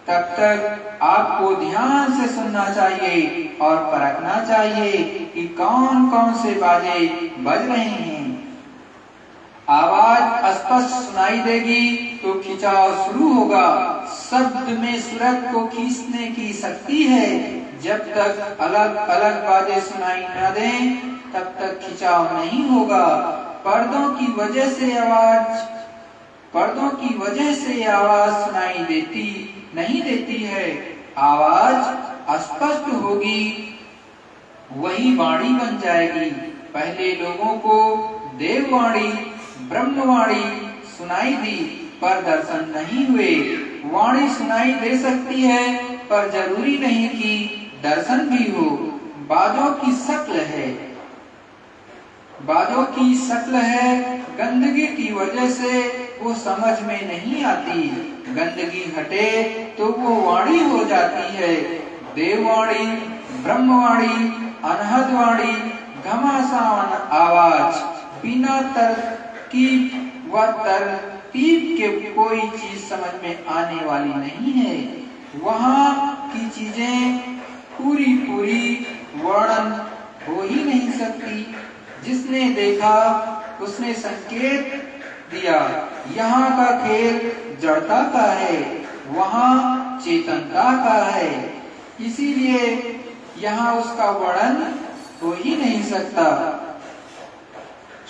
तब तक आपको ध्यान से सुनना चाहिए और परखना चाहिए कि कौन कौन से बाजे बज रहे हैं। आवाज स्पष्ट सुनाई देगी तो खिंचाव शुरू होगा। शब्द में सूरत को खींचने की शक्ति है। जब तक अलग अलग बाजे सुनाई न दें तब तक खिंचाव नहीं होगा। पर्दों की वजह से आवाज सुनाई नहीं देती है। आवाज स्पष्ट होगी वही वाणी बन जाएगी। पहले लोगों को देववाणी, ब्रह्मवाणी सुनाई दी पर दर्शन नहीं हुए। वाणी सुनाई दे सकती है पर जरूरी नहीं कि दर्शन भी हो। बाजों की शक्ल है, गंदगी की वजह से वो समझ में नहीं आती। गंदगी हटे तो वो वाणी हो जाती है। देववाणी, ब्रह्मवाणी, अनहद वाणी, घमासान आवाज बिना तरकीब व तरतीब के कोई चीज समझ में आने वाली नहीं है। वहाँ की चीजें पूरी वर्णन हो ही नहीं सकती। जिसने देखा उसने संकेत दिया। यहाँ का खेल जड़ता का है, वहाँ चेतनता का है, इसीलिए यहाँ उसका वर्णन हो ही नहीं सकता।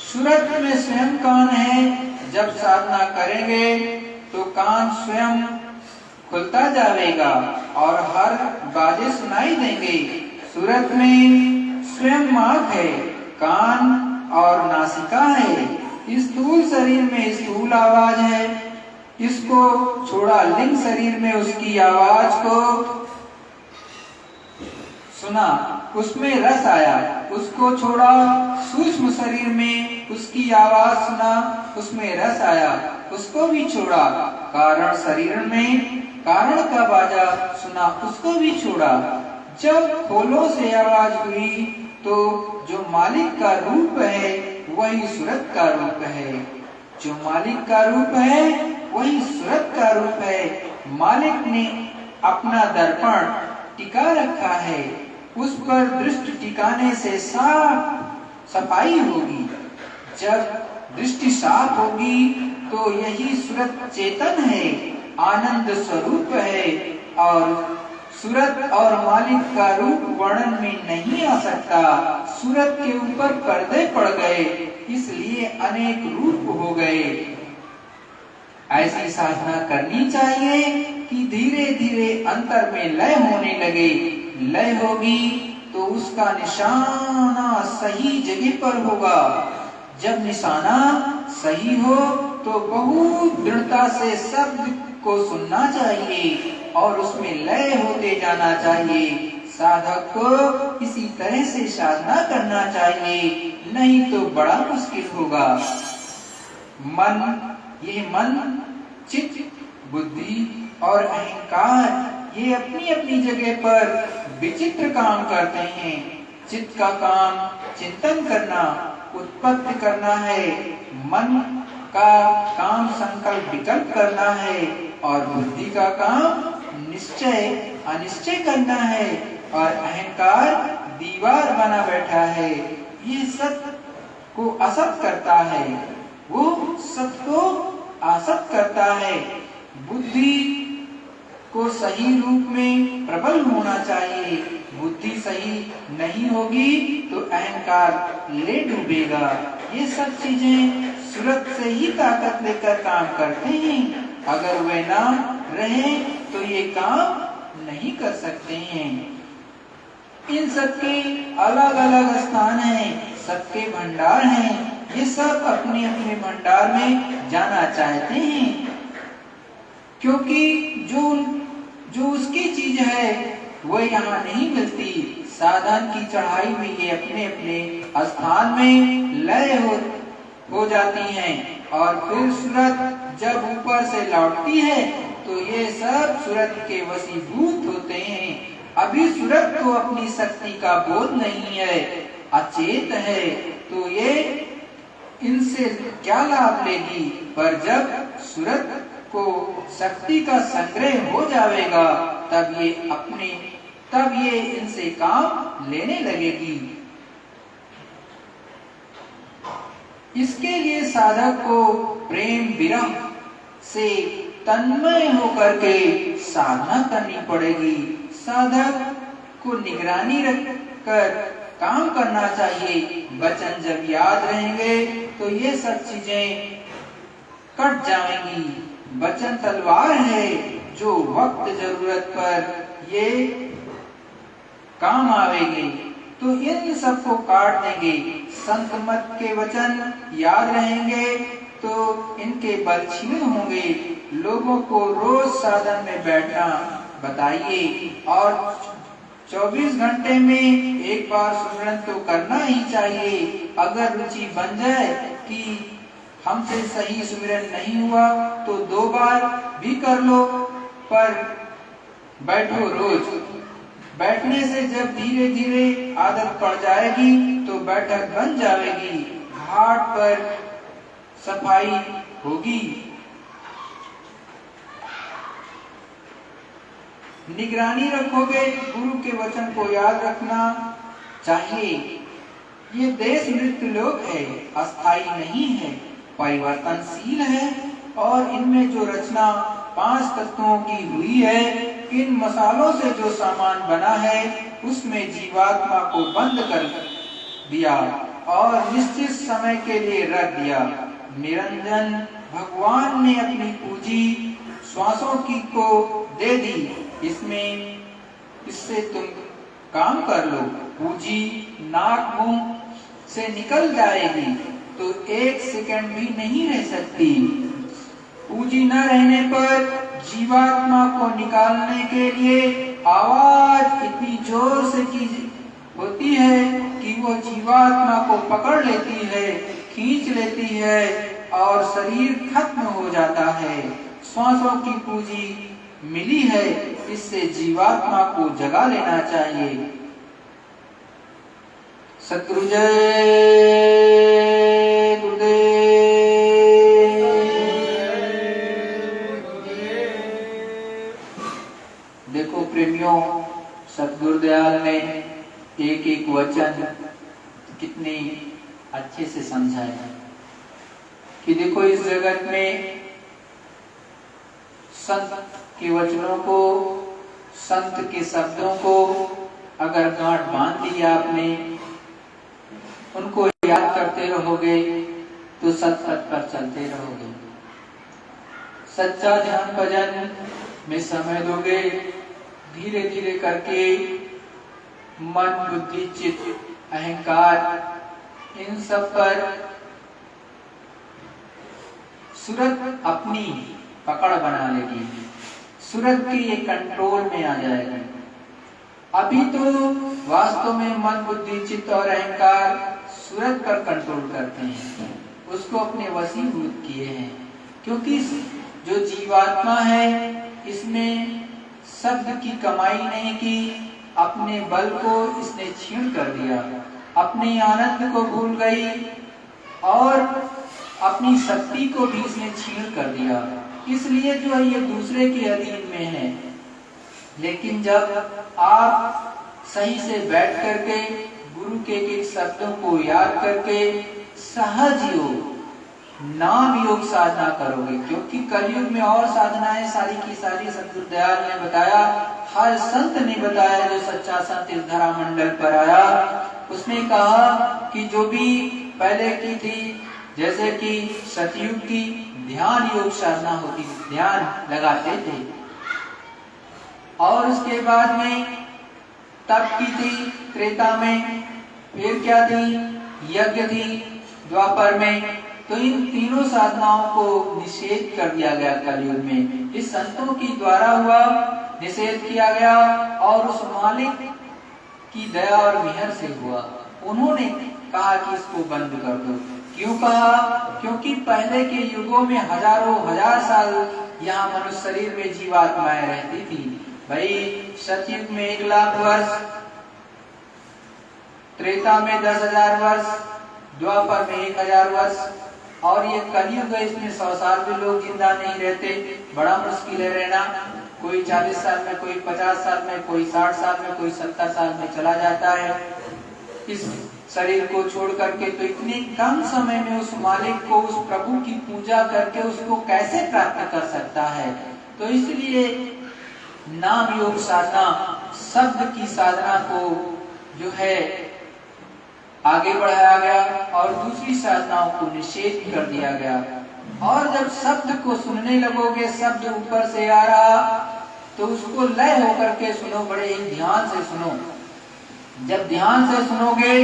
सूरत में स्वयं कान है। जब साधना करेंगे तो कान स्वयं खुलता जाएगा और हर बाजे सुनाई देंगे। सूरत में स्वयं आँख है, कान और नासिका है। स्थूल शरीर में स्थूल आवाज है। इसको छोड़ा लिंग शरीर में उसकी आवाज को सुना, उसमें रस आया। उसको छोड़ा सूक्ष्म शरीर में उसकी आवाज सुना, उसमें रस आया। उसको भी छोड़ा कारण शरीर में कारण का बाजा सुना, उसको भी छोड़ा। जब खोलों से आवाज हुई तो जो मालिक का रूप है वही सूरत का रूप है। जो मालिक का रूप है वही सूरत का रूप है। मालिक ने अपना दर्पण टिका रखा है, उस पर दृष्टि टिकाने से साफ सफाई होगी। जब दृष्टि साफ होगी तो यही सूरत चेतन है, आनंद स्वरूप है और सूरत और मालिक का रूप वर्णन में नहीं आ सकता। सूरत के ऊपर पर्दे पड़ गए, इसलिए अनेक रूप हो गए। ऐसी साधना करनी चाहिए कि धीरे धीरे अंतर में लय होने लगे। लय होगी तो उसका निशाना सही जगह पर होगा। जब निशाना सही हो तो बहुत दृढ़ता से शब्द को सुनना चाहिए और उसमें लय होते जाना चाहिए। साधक को इसी तरह से साधना करना चाहिए, नहीं तो बड़ा मुश्किल होगा। मन, चित्त, बुद्धि और अहंकार ये अपनी अपनी जगह पर विचित्र काम करते हैं। चित्त का काम चिंतन करना, उत्पत्ति करना है। मन का काम संकल्प विकल्प करना है और बुद्धि का काम निश्चय अनिश्चय करना है और अहंकार दीवार बना बैठा है। ये सत्य को असत करता है, वो सत्य को असत करता है। बुद्धि को सही रूप में प्रबल होना चाहिए। बुद्धि सही नहीं होगी तो अहंकार ले डूबेगा। ये सब चीजें सूरत से ही ताकत लेकर काम करते हैं। अगर वे ना रहे तो ये काम नहीं कर सकते हैं। इन सबके अलग अलग स्थान हैं, सबके भंडार हैं। ये सब अपने अपने भंडार में जाना चाहते हैं, क्योंकि जो उसकी चीज है वो यहाँ नहीं मिलती। साधन की चढ़ाई में ये अपने अपने स्थान में लय हो जाती हैं और फिर सूरत जब ऊपर से लौटती है तो ये सब सूरत के वशीभूत होते हैं। अभी सूरत को अपनी शक्ति का बोध नहीं है, अचेत है, तो ये इनसे क्या लाभ लेगी। पर जब सूरत को शक्ति का संग्रह हो जाएगा तब ये इनसे काम लेने लगेगी। इसके लिए साधक को प्रेम विरह से तन्मय होकर के साधना करनी पड़ेगी। साधक को निगरानी रखकर काम करना चाहिए। वचन जब याद रहेंगे तो ये सब चीजें कट जाएंगी। वचन तलवार है जो वक्त जरूरत पर ये काम आवेगी, तो इन सबको काट देंगे। संत मत के वचन याद रहेंगे तो इनके बल क्षीण होंगे। लोगों को रोज साधन में बैठना बताइए और 24 घंटे में एक बार सुमिरन तो करना ही चाहिए। अगर रुचि बन जाए कि हमसे सही सुमिरन नहीं हुआ तो 2 बार भी कर लो, पर बैठो रोज। बैठने से जब धीरे धीरे आदत पड़ जाएगी तो बैठक बन जाएगी, घाट पर सफाई होगी। निगरानी रखोगे, गुरु के वचन को याद रखना चाहिए। ये देश नृत्य लोक है, अस्थाई नहीं है, परिवर्तनशील है और इनमें जो रचना 5 तत्वों की हुई है, इन मसालों से जो सामान बना है उसमें जीवात्मा को बंद कर दिया और निश्चित समय के लिए रख दिया। निरंजन भगवान ने अपनी पूंजी श्वासों की को दे दी, इससे तुम काम कर लो। पूंजी नाक मुंह से निकल जाएगी तो 1 सेकंड भी नहीं रह सकती। पूंजी न रहने पर जीवात्मा को निकालने के लिए आवाज इतनी जोर से की होती है कि वो जीवात्मा को पकड़ लेती है, खींच लेती है और शरीर खत्म हो जाता है। श्वासों की पूंजी मिली है, इससे जीवात्मा को जगा लेना चाहिए। सतगुरु जय गुरुदेव। देखो प्रेमियों, सतगुरुदयाल ने एक एक वचन कितने अच्छे से समझाया कि देखो इस जगत में संत के वचनों को, संत के शब्दों को अगर गांठ बांध दिया आपने, उनको याद करते रहोगे तो सत पथ पर चलते रहोगे। सच्चा ध्यान भजन में समय दोगे, धीरे धीरे करके मन, बुद्धि, चित्त, अहंकार, इन सब पर सूरत अपनी पकड़ बना लेगी, सूरत की ये कंट्रोल में आ जाएगी। अभी तो वास्तव में मन, बुद्धि, चित्त और अहंकार सूरत पर कंट्रोल करते हैं, उसको अपने वशीभूत किए हैं। क्योंकि जो जीवात्मा है इसमें शब्द की कमाई नहीं की, अपने बल को इसने छीन कर दिया, अपने आनंद को भूल गई और अपनी शक्ति को भी इसने छीन कर दिया। इसलिए जो है ये दूसरे के अधीन में है। लेकिन जब आप सही से बैठ करके गुरु के एक शब्दों को याद करके सहज योग, नाम योग साधना करोगे, क्योंकि कलयुग में और साधनाएं सारी की सारी सतगुरुदयाल ने बताया, हर संत ने बताया जो सच्चा संत इस धरा मंडल पर आया, उसने कहा कि जो भी पहले की थी, जैसे कि सतयुग की ध्यान योग साधना होती, ध्यान लगाते थे, और उसके बाद में तप की थी त्रेता में, फिर क्या थी, यज्ञ थी द्वापर में। तो इन तीनों साधनाओं को निषेध कर दिया गया कलयुग में, इस संतों की द्वारा हुआ निषेध किया गया और उस मालिक की दया और मेहर से हुआ। उन्होंने कहा कि इसको बंद कर दो। क्यों कहा? क्योंकि पहले के युगों में हजारों हजार साल यहाँ मनुष्य शरीर में जीवात्माएं रहती थी। भाई सतयुग में 1 लाख वर्ष, त्रेता में 10,000 वर्ष, द्वापर में 1,000 वर्ष, और ये कलयुग है, इसमें 100 साल भी लोग जिंदा नहीं रहते। बड़ा मुश्किल है रहना। कोई 40 साल में, कोई 50 साल में, कोई 60 साल में, कोई 70 साल में चला जाता है इस शरीर को छोड़ करके। तो इतने कम समय में उस मालिक को, उस प्रभु की पूजा करके उसको कैसे प्राप्त कर सकता है? तो इसलिए नाम योग साधना, शब्द की साधना को जो है आगे बढ़ाया गया और दूसरी साधनाओं को निषेध कर दिया गया। और जब शब्द को सुनने लगोगे, शब्द ऊपर से आ रहा, तो उसको लय होकर के सुनो, बड़े ही ध्यान से सुनो। जब ध्यान से सुनोगे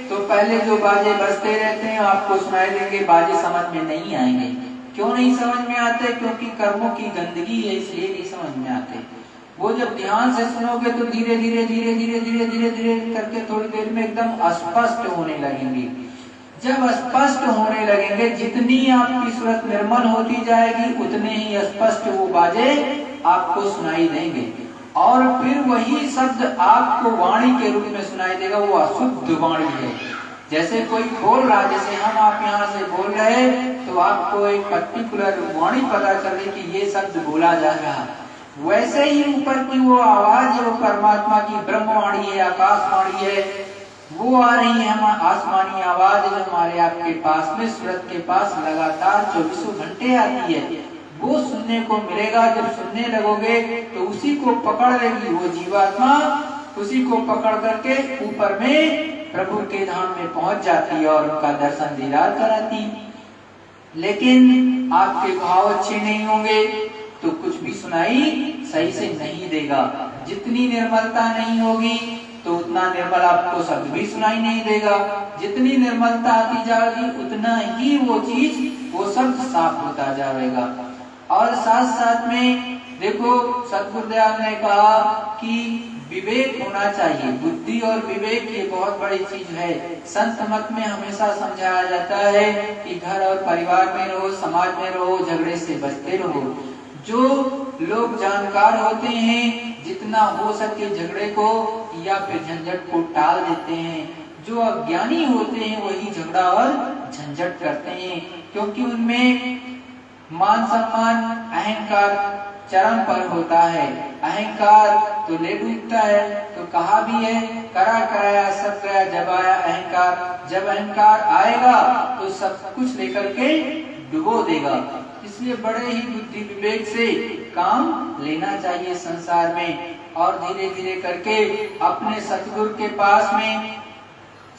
तो पहले जो बाजे बजते रहते हैं आपको सुनाई देंगे, बाजे समझ में नहीं आएंगे। क्यों नहीं समझ में आते? क्योंकि कर्मों की गंदगी है, इसलिए नहीं समझ में आते। वो जब ध्यान से सुनोगे तो धीरे धीरे धीरे धीरे धीरे धीरे धीरे करके थोड़ी देर में एकदम स्पष्ट होने लगेंगे। जब स्पष्ट होने लगेंगे, जितनी आपकी सूरत निर्मल होती जाएगी उतने ही स्पष्ट वो बाजे आपको सुनाई देंगे। और फिर वही शब्द आपको वाणी के रूप में सुनाई देगा, वो अशुद्ध वाणी है। जैसे कोई बोल रहा, जैसे हम आप यहाँ से बोल रहे, तो आपको एक पर्टिकुलर वाणी पता चले कि ये शब्द बोला जा रहा। वैसे ही ऊपर की वो आवाज है, वो परमात्मा की ब्रह्मवाणी है, आकाशवाणी है, वो आ रही है। हम आसमानी आवाज जो हमारे आपके पास में, सूरत के पास लगातार 24 घंटे आती है, वो सुनने को मिलेगा। जब सुनने लगोगे तो उसी को पकड़ लेगी वो जीवात्मा, उसी को पकड़ करके ऊपर में प्रभु के धाम में पहुंच जाती है और उनका दर्शन दीदार कराती। लेकिन आपके भाव अच्छे नहीं होंगे तो कुछ भी सुनाई सही से नहीं देगा। जितनी निर्मलता नहीं होगी तो उतना निर्मल आपको शब्द भी सुनाई नहीं देगा। जितनी निर्मलता आती जाएगी उतना ही वो चीज, वो शब्द साफ होता जाएगा। और साथ साथ में देखो सतगुरुदेव ने कहा कि विवेक होना चाहिए। बुद्धि और विवेक ये बहुत बड़ी चीज है। संत मत में हमेशा समझाया जाता है कि घर और परिवार में रहो, समाज में रहो, झगड़े से बचते रहो। जो लोग जानकार होते हैं जितना हो सके झगड़े को या फिर झंझट को टाल देते हैं। जो अज्ञानी होते हैं वही झगड़ा और झंझट करते हैं, क्योंकि उनमें मान सम्मान अहंकार चरम पर होता है। अहंकार तो ले डूबता है, तो कहा भी है करा कराया सब गया जब आया अहंकार। जब अहंकार आएगा तो सब कुछ लेकर के डुबो देगा। इसलिए बड़े ही बुद्धि विवेक से काम लेना चाहिए संसार में, और धीरे धीरे करके अपने सतगुरु के पास में,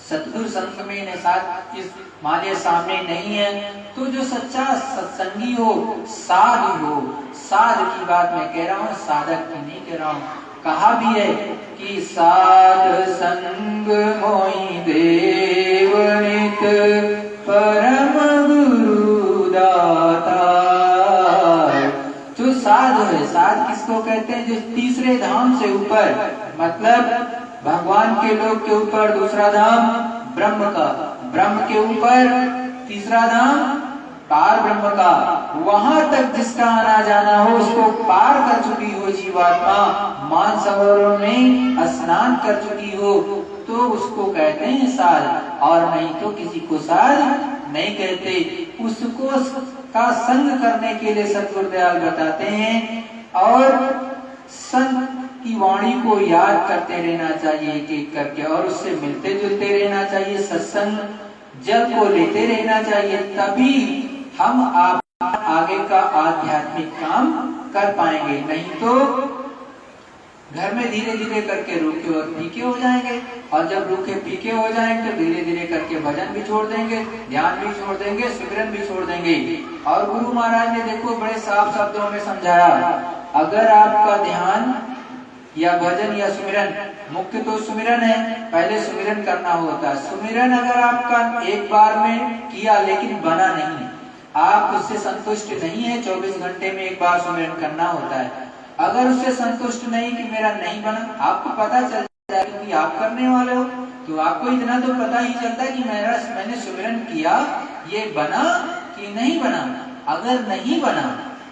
सतगुरु संग में साथ इस माले सामने नहीं है, तो जो सच्चा सत्संगी हो, साध हो, साध की बात मैं कह रहा हूँ, साधक की नहीं कह रहा हूँ। कहा भी है कि साध संग मोहि देव नित परम गुरु दाता। जो साध है, साध किसको कहते हैं? जो तीसरे धाम से ऊपर, मतलब भगवान के लोक के ऊपर दूसरा धाम ब्रह्म का, ब्रह्म के ऊपर तीसरा धाम पार ब्रह्म का, वहां तक जिसका आना जाना हो, उसको पार कर चुकी हो जीवात्मा, मान सरोवरों में स्नान कर चुकी हो, तो उसको कहते हैं साध। और नहीं तो किसी को साध नहीं कहते। उसको का संग करने के लिए सतगुरुदयाल बताते हैं, और संत की वाणी को याद करते रहना चाहिए एक एक करके, और उससे मिलते जुलते रहना चाहिए, सत्संग जल को लेते रहना चाहिए, तभी हम आप आगे का आध्यात्मिक काम कर पाएंगे। नहीं तो घर में धीरे धीरे करके रूखे और फीके हो जाएंगे, और जब रूखे फीके हो जाएंगे तो धीरे धीरे करके भजन भी छोड़ देंगे, ध्यान भी छोड़ देंगे, सिमरन भी छोड़ देंगे। और गुरु महाराज ने देखो बड़े साफ शब्दों में समझाया, अगर आपका ध्यान या भजन या सुमिरन, मुख्य तो सुमिरन है, पहले सुमिरन करना होता है। सुमिरन अगर आपका एक बार में किया लेकिन बना नहीं, आप उससे संतुष्ट नहीं है, 24 घंटे में एक बार सुमिरन करना होता है। अगर उससे संतुष्ट नहीं कि मेरा नहीं बना, आपको पता चल जाए क्योंकि आप करने वाले हो, तो आपको इतना तो पता ही चलता है कि मैंने सुमिरन किया, ये बना कि नहीं बना। अगर नहीं बना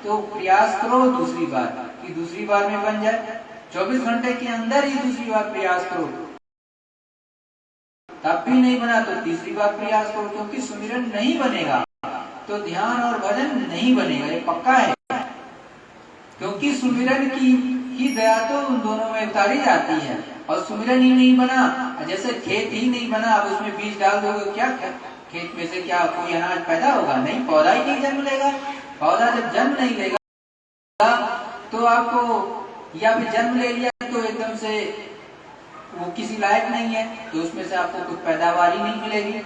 तो प्रयास करो दूसरी बार, कि दूसरी बार में बन जाए। 24 घंटे के अंदर ही दूसरी बार प्रयास करो, तब भी नहीं बना तो तीसरी बार प्रयास करो, क्योंकि सुमिरन नहीं बनेगा तो ध्यान और भजन नहीं बनेगा, ये पक्का है। क्योंकि सुमिरन की ही दया तो उन दोनों में उतारी जाती है, और सुमिरन ही नहीं बना, जैसे खेत ही नहीं बना, अब उसमें बीज डाल दोगे, क्या खेत में से क्या कोई अनाज पैदा होगा? नहीं, पौधा ही नहीं जन्म लेगा। पौधा जब जन्म नहीं लेगा तो आपको, या फिर जन्म ले लिया तो एकदम से वो किसी लायक नहीं है, तो उसमें से आपको कुछ पैदावार ही नहीं मिलेगी।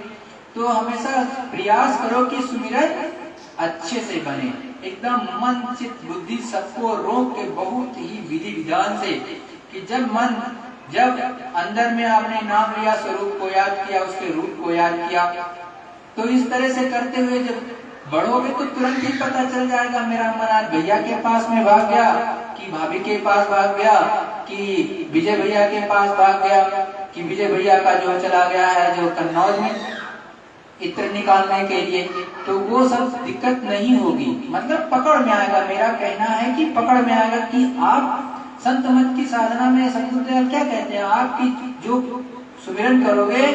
तो हमेशा प्रयास करो कि सुमिरन अच्छे से बने, एकदम मन चित्त बुद्धि सबको रोक के, बहुत ही विधि विधान से, कि जब अंदर में आपने नाम लिया, स्वरूप को याद किया, उसके रूप को याद किया, तो इस तरह से करते हुए जब बढ़ोगे तो तुरंत ही पता चल जाएगा मेरा मन आज भैया के पास में भाग गया, कि भाभी के पास भाग गया, कि विजय भैया के पास भाग गया, कि विजय भैया का जो चला गया है जो कन्नौज में इत्र निकालने के लिए, तो वो सब दिक्कत नहीं होगी, मतलब पकड़ में आएगा। मेरा कहना है कि पकड़ में आएगा, कि आप संत मत की साधना में सतगुरुदेव क्या कहते हैं, आपकी जो सुमिरन करोगे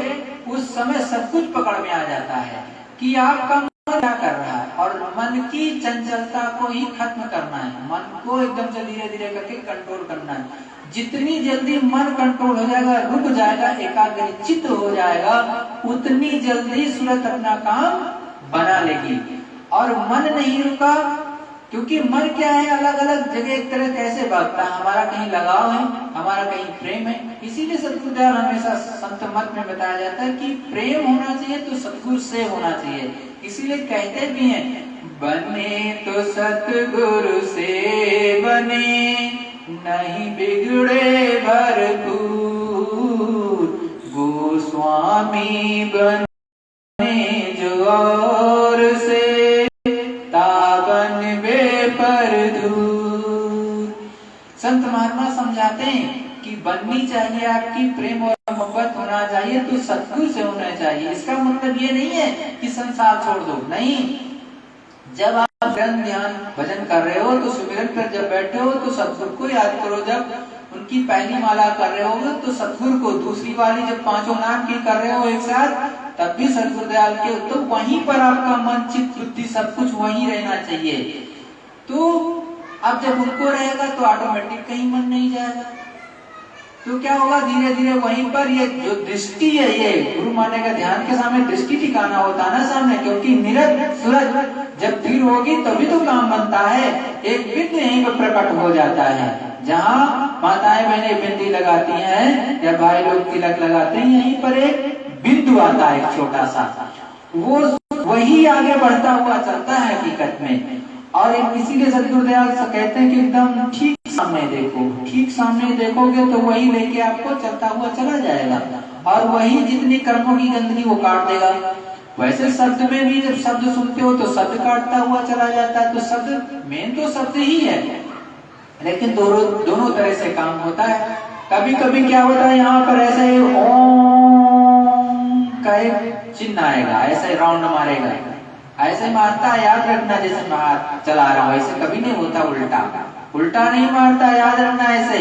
उस समय सब कुछ पकड़ में आ जाता है कि आपका मन क्या कर रहा है, और मन की चंचलता को ही खत्म करना है, मन को एकदम से धीरे धीरे करके कंट्रोल करना है। जितनी जल्दी मन कंट्रोल हो जाएगा, रुक जाएगा, एकाग्रचित्त हो जाएगा, उतनी जल्दी सूरत अपना काम बना लेगी। और मन नहीं रुका, क्योंकि मन क्या है, अलग अलग जगह एक तरह कैसे भागता है, हमारा कहीं लगाव है, हमारा कहीं प्रेम है। इसीलिए सतगुरुदेव हमेशा संत मत में बताया जाता है कि प्रेम होना चाहिए तो सतगुरु से होना चाहिए। इसीलिए कहते भी हैं, बने तो सतगुरु से बने, नहीं बिगड़े भरपूर, गोस्वामी बने जो और से, तावन वे पर दूर। संत महात्मा समझाते हैं कि बननी चाहिए आपकी, प्रेम और मोहब्बत होना चाहिए तो सतगुरु से होना चाहिए। इसका मतलब ये नहीं है कि संसार छोड़ दो, नहीं। जब आप ध्यान भजन कर रहे हो तो सुमिरन पर जब बैठे हो तो सतगुरु को याद करो। जब उनकी पहली माला कर रहे हो तो सतगुरु को, दूसरी वाली जब पांचों नाम की कर रहे हो एक साथ तब भी सतगुरु दयाल के, तो वहीं पर आपका मन चित्त बुद्धि सब कुछ वहीं रहना चाहिए। तो अब जब उनको रहेगा तो ऑटोमेटिक कहीं मन नहीं जाएगा। तो क्या होगा, धीरे धीरे वहीं पर ये जो दृष्टि है, ये गुरु माने का ध्यान के सामने दृष्टि ठिकाना होता है ना सामने, क्योंकि निरत सूरज जब तीर होगी तभी तो काम बनता है। एक बिंदु यहीं पर प्रकट हो जाता है, जहाँ माताएं बहनें बिंदी लगाती हैं या भाई लोग तिलक लगाते हैं, यहीं पर एक बिंदु आता है एक छोटा सा, वो वही आगे बढ़ता हुआ चलता है हकीकत में। और इसीलिए सतगुरु दयाल कहते हैं कि एकदम ठीक सामने देखो, ठीक सामने देखोगे तो वही लेके आपको चलता हुआ चला जाएगा और वही जितनी कर्मों की गंदगी वो काट देगा। वैसे शब्द में भी जब शब्द सुनते हो तो शब्द काटता हुआ चला जाता है, तो शब्द मेन तो शब्द ही है, लेकिन दोनों तरह से काम होता है। कभी कभी क्या होता है, यहाँ पर ऐसे ओम का एक चिन्ह आएगा, ऐसे राउंड मारेगा, ऐसे मारता है, याद रखना जैसे मैं हाथ चला रहा हूँ, ऐसे कभी नहीं होता, उल्टा नहीं मारता, याद रखना ऐसे।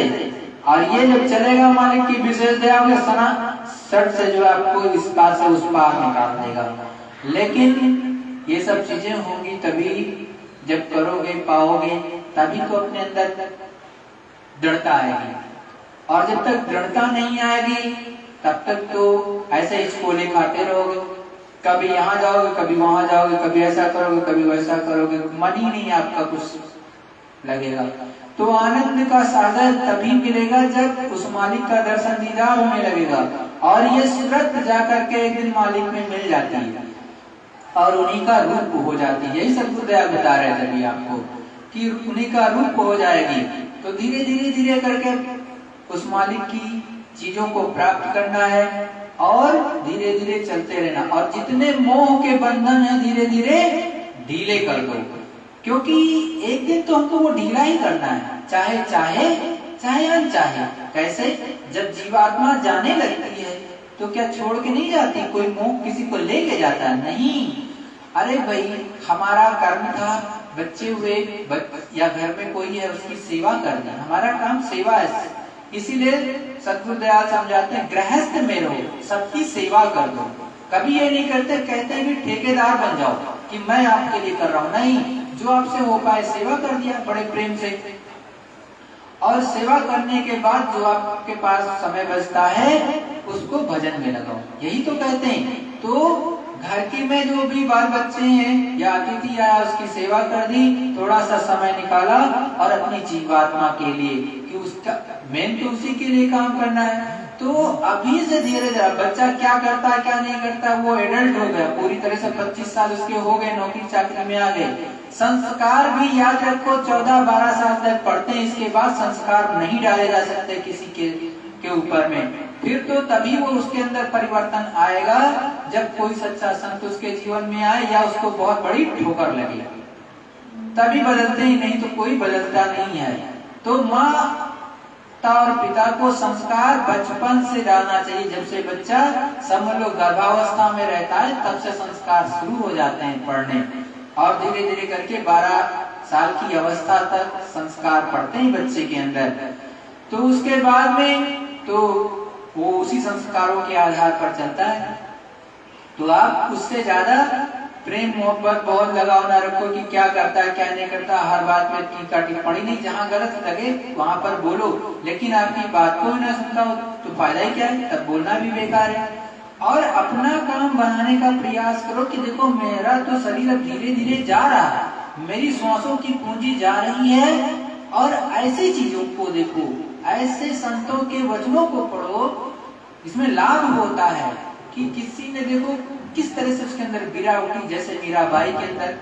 और ये जब चलेगा मालिक की विशेष दया होगी, सना सट से जो आपको इस पार से उस पार निकाल देगा। लेकिन ये सब चीजें होंगी तभी, जब करोगे पाओगे तभी तो अपने अंदर दृढ़ता आएगी, और जब तक दृढ़ता नहीं आएगी तब तक तो ऐसे हिचकोले खाते रहोगे, कभी यहाँ जाओगे कभी वहां जाओगे, कभी ऐसा करोगे कभी वैसा करोगे, मन ही नहीं आपका कुछ लगेगा। तो आनंद का सागर तभी मिलेगा जब उस मालिक का दर्शन दीदार होने लगेगा, और ये सूरत जाकर के एक दिन मालिक में मिल जाती है और उन्हीं का रूप हो जाती है। यही सतगुरु दयाल बता रहे थे अभी आपको कि उन्हीं का रूप हो जाएगी। तो धीरे धीरे धीरे करके उस मालिक की चीजों को प्राप्त करना है और धीरे धीरे चलते रहना, और जितने मोह के बंधन है धीरे धीरे ढीले कर दो, क्योंकि एक दिन तो हमको वो ढीला ही करना है, चाहे चाहे चाहे अनचाहे। कैसे, जब जीवात्मा जाने लगती है तो क्या छोड़ के नहीं जाती, कोई मोह किसी को लेके जाता है नहीं। अरे भाई, हमारा कर्म था बच्चे हुए या घर में कोई है उसकी सेवा करना, हमारा काम सेवा है। इसीलिए सतगुरु दयाल समझाते हैं गृहस्थ में रहो, सबकी सेवा कर दो। कभी ये नहीं करते, कहते हैं कि ठेकेदार बन जाओ कि मैं आपके लिए कर रहा हूँ, नहीं, जो आपसे हो पाए सेवा कर दिया बड़े प्रेम से, और सेवा करने के बाद जो आपके पास समय बचता है उसको भजन में लगाओ, यही तो कहते हैं। तो घर की में जो भी बाल बच्चे हैं या अतिथि आया उसकी सेवा कर दी, थोड़ा सा समय निकाला और अपनी जीवात्मा के लिए, कि उसका मेन तो उसी के लिए काम करना है। तो अभी से धीरे धीरे बच्चा क्या करता है क्या नहीं करता, वो एडल्ट हो गया, पूरी तरह से 25 साल उसके हो गए, नौकरी चाकरी में आ गए। संस्कार भी याद रखो 14-12 साल तक पढ़ते हैं, इसके बाद संस्कार नहीं डाले जा सकते किसी के ऊपर में। फिर तो तभी वो उसके अंदर परिवर्तन आएगा जब कोई सच्चा संत उसके जीवन में आए या उसको बहुत बड़ी ठोकर लगे, तभी बदलते ही, नहीं तो कोई बदलता नहीं है। तो माता और पिता को संस्कार बचपन से डालना चाहिए। जब से बच्चा समझ लो गर्भावस्था में रहता है तब से संस्कार शुरू हो जाते हैं पढ़ने, और धीरे धीरे करके 12 साल की अवस्था तक संस्कार पढ़ते हैं बच्चे के अंदर। तो उसके बाद में तो वो उसी संस्कारों के आधार पर चलता है। तो आप उससे ज्यादा प्रेम मोहब्बत बहुत लगाव ना रखो कि क्या करता है क्या नहीं करता, हर बात में टीका टिप्पणी नहीं, जहाँ गलत लगे वहां पर बोलो, लेकिन आपकी बात को ना सुनता हो तो फायदा ही क्या है, तब बोलना भी बेकार है। और अपना काम बनाने का प्रयास करो कि देखो मेरा तो शरीर अब धीरे धीरे जा रहा है, मेरी सांसों की पूंजी जा रही है, और ऐसी चीजों को देखो, ऐसे संतों के वचनों को पढ़ो, इसमें लाभ होता है कि किसी ने देखो किस तरह से उसके अंदर वीरा उठी, जैसे मीराबाई के अंदर,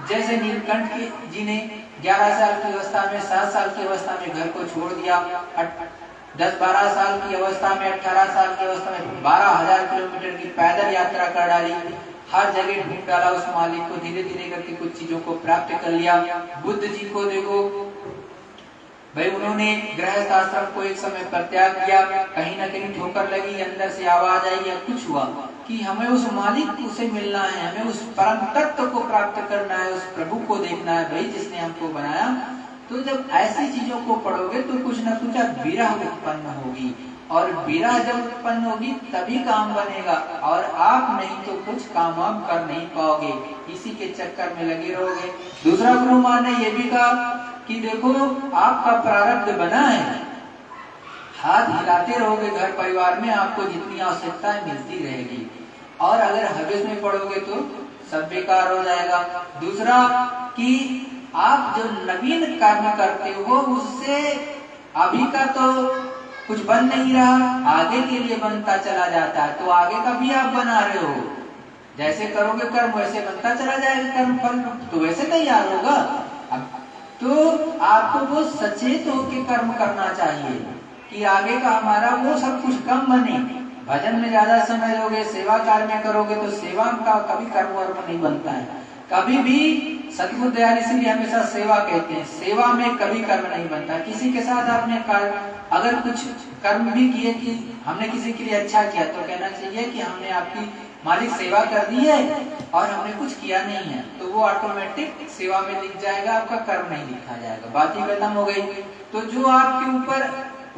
जैसे नीलकंठ जी ने 11 साल की अवस्था में 7 साल की अवस्था में घर को छोड़ दिया, 10-12 साल की अवस्था में 18 साल की अवस्था में 12,000 किलोमीटर की पैदल यात्रा कर डाली, हर जगह ढूंढ डाला उस मालिक को, धीरे धीरे करके कुछ चीजों को प्राप्त कर लिया। बुद्ध जी को देखो भाई, उन्होंने गृहस्थ आश्रम को एक समय पर त्याग किया, कहीं ना कहीं ठोकर लगी, अंदर से आवाज आई या कुछ हुआ, कि हमें उस मालिक से मिलना है, हमें उस परम तत्व को प्राप्त करना है, उस प्रभु को देखना है भाई जिसने हमको बनाया। तो जब ऐसी चीजों को पढ़ोगे तो कुछ न कुछ विरह उत्पन्न होगी, और विरह जब उत्पन्न होगी तभी काम बनेगा, और आप नहीं तो कुछ काम आप कर नहीं पाओगे, इसी के चक्कर में लगे रहोगे। दूसरा गुरु मां ने यह भी कहा कि देखो आपका प्रारब्ध बना है, हाथ हिलाते रहोगे घर परिवार में, आपको जितनी आवश्यकता है मिलती रहेगी, और अगर हविस में पढ़ोगे तो सब बेकार हो जाएगा। दूसरा कि आप जो नवीन कर्म करते हो उससे अभी का तो कुछ बन नहीं रहा, आगे के लिए बनता चला जाता है, तो आगे का भी आप बना रहे हो। जैसे करोगे कर्म वैसे बनता चला जाएगा कर्म फल, तो वैसे तैयार होगा। तो आपको वो सचेत होकर कर्म करना चाहिए कि आगे का हमारा वो सब कुछ कम बने। भजन में ज्यादा समय दोगे, सेवा कार्य में करोगे तो सेवा का कभी कर्म वर्म नहीं बनता है, कभी भी। सतगुरु दयाल इसलिए हमेशा सेवा कहते हैं, सेवा में कभी कर्म नहीं बनता। किसी के साथ आपने अगर कुछ कर्म भी किए कि हमने किसी के लिए अच्छा किया, तो कहना चाहिए कि हमने आपकी मालिक सेवा कर दी है और हमने कुछ किया नहीं है, तो वो ऑटोमेटिक सेवा में लिख जाएगा, आपका कर्म नहीं लिखा जाएगा, बात ही खत्म हो गई। तो जो आपके ऊपर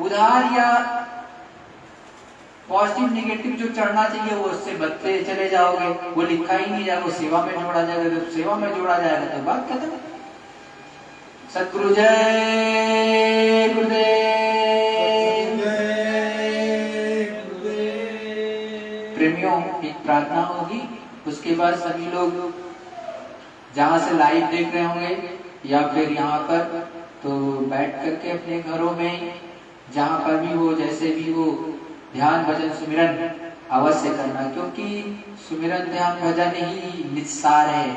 उधार या पॉजिटिव नेगेटिव जो चढ़ना चाहिए वो उससे बचते चले जाओगे, वो लिखा ही नहीं जाएगा, वो सेवा में जोड़ा जाएगा। जब सेवा में जोड़ा जाएगा तो बात खत्म। सतगुरु जय गुरुदेव। प्रेमियों एक प्रार्थना होगी, उसके बाद सभी लोग जहां से लाइव देख रहे होंगे या फिर यहाँ पर, तो बैठ करके अपने घरों में जहां पर भी हो, जैसे भी हो, ध्यान भजन सुमिरन अवश्य करना, क्योंकि सुमिरन ध्यान भजन ही निस्सार है,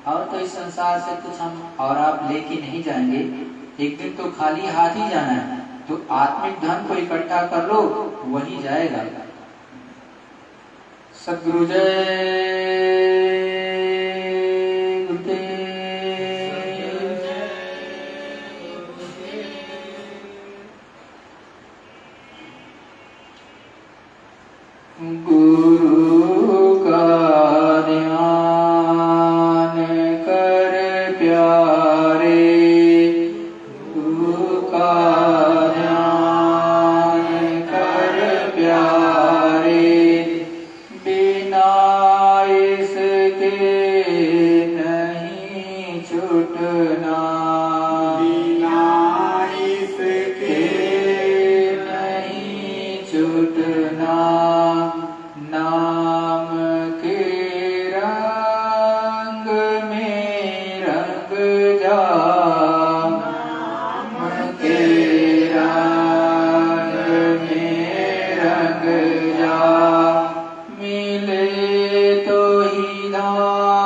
और तो इस संसार से कुछ हम और आप लेके नहीं जाएंगे। एक दिन तो खाली हाथ ही जाना है, तो आत्मिक धन को इकट्ठा कर लो, वही जाएगा। सद्गुरु जय गुरु का ध्यान कर प्यारे, गुरु का ध्यान कर प्यारे, बिना इसके नहीं छूटना, बिना इसके नहीं छूटना। नाम के रंग में रंग जा, नाम के रंग में रंग जा, मिले तो ही धाम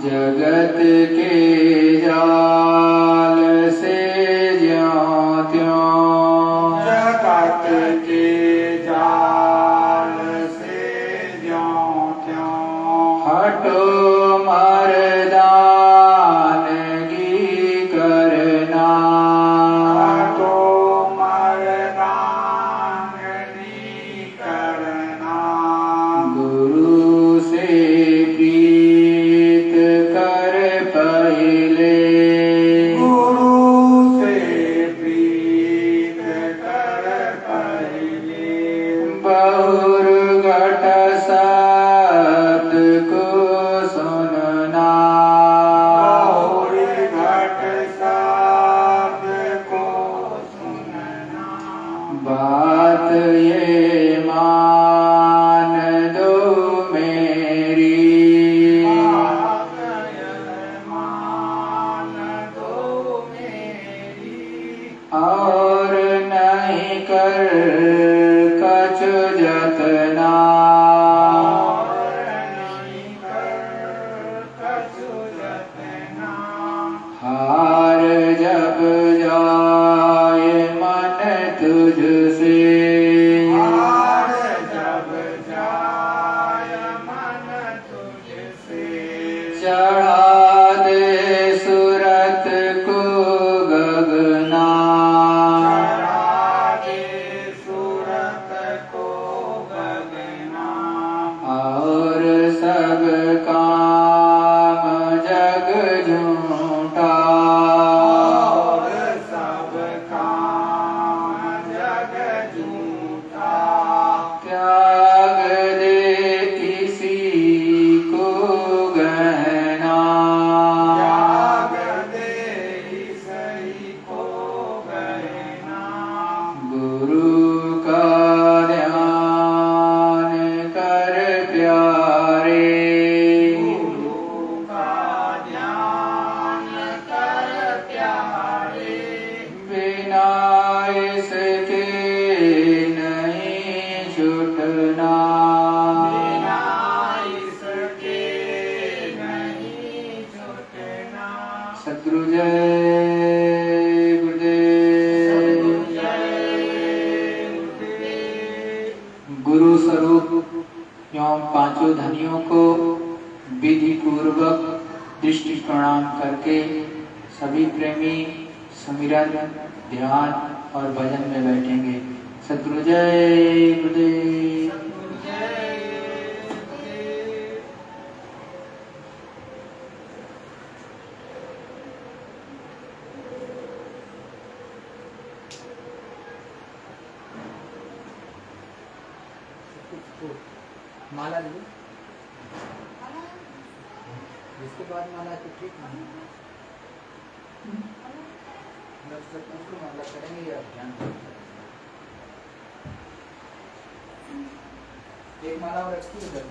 जगत के जाल से ज्यों त्यों जगत के जाल से ज्यों त्यों हटो मर्दानगी करना हटो मर्दानगी करना गुरु से प्रीत कर पहिले गुरु से प्रीत कर पहिले बहुर घट शब्द को सुनना बहुर घट शब्द को सुनना बात ये मान दो मेरी मान दो मेरी और नहीं कर कछु जतना नहीं कर कछु जतना हार जब जाए मन तुझसे हार जब जाय मन तुझसे चढ़ा दे सूरत को गगना चढ़ा दे सूरत को गगना और सब काम जग झूठा और सब काम जग झूठा त्याग दे इसी को गहना त्याग दे सही को गहना गुरु का ध्यान कर प्यारे गुरु का ध्यान कर प्यारे बिना इसके नहीं छूटना बिना इसके नहीं छूटना सद्गुरु जय गुरुदेव गुरु स्वरूप एवं पांचों धनियों को विधि पूर्वक दृष्टि प्रणाम करके सभी प्रेमी समिरन ध्यान और भजन में बैठेंगे। सद्गुरु जय गुरुदेव। माला ली इसके बाद माला तो ठीक नहीं उसको माला करेंगे या ध्यान एक माला और रखी है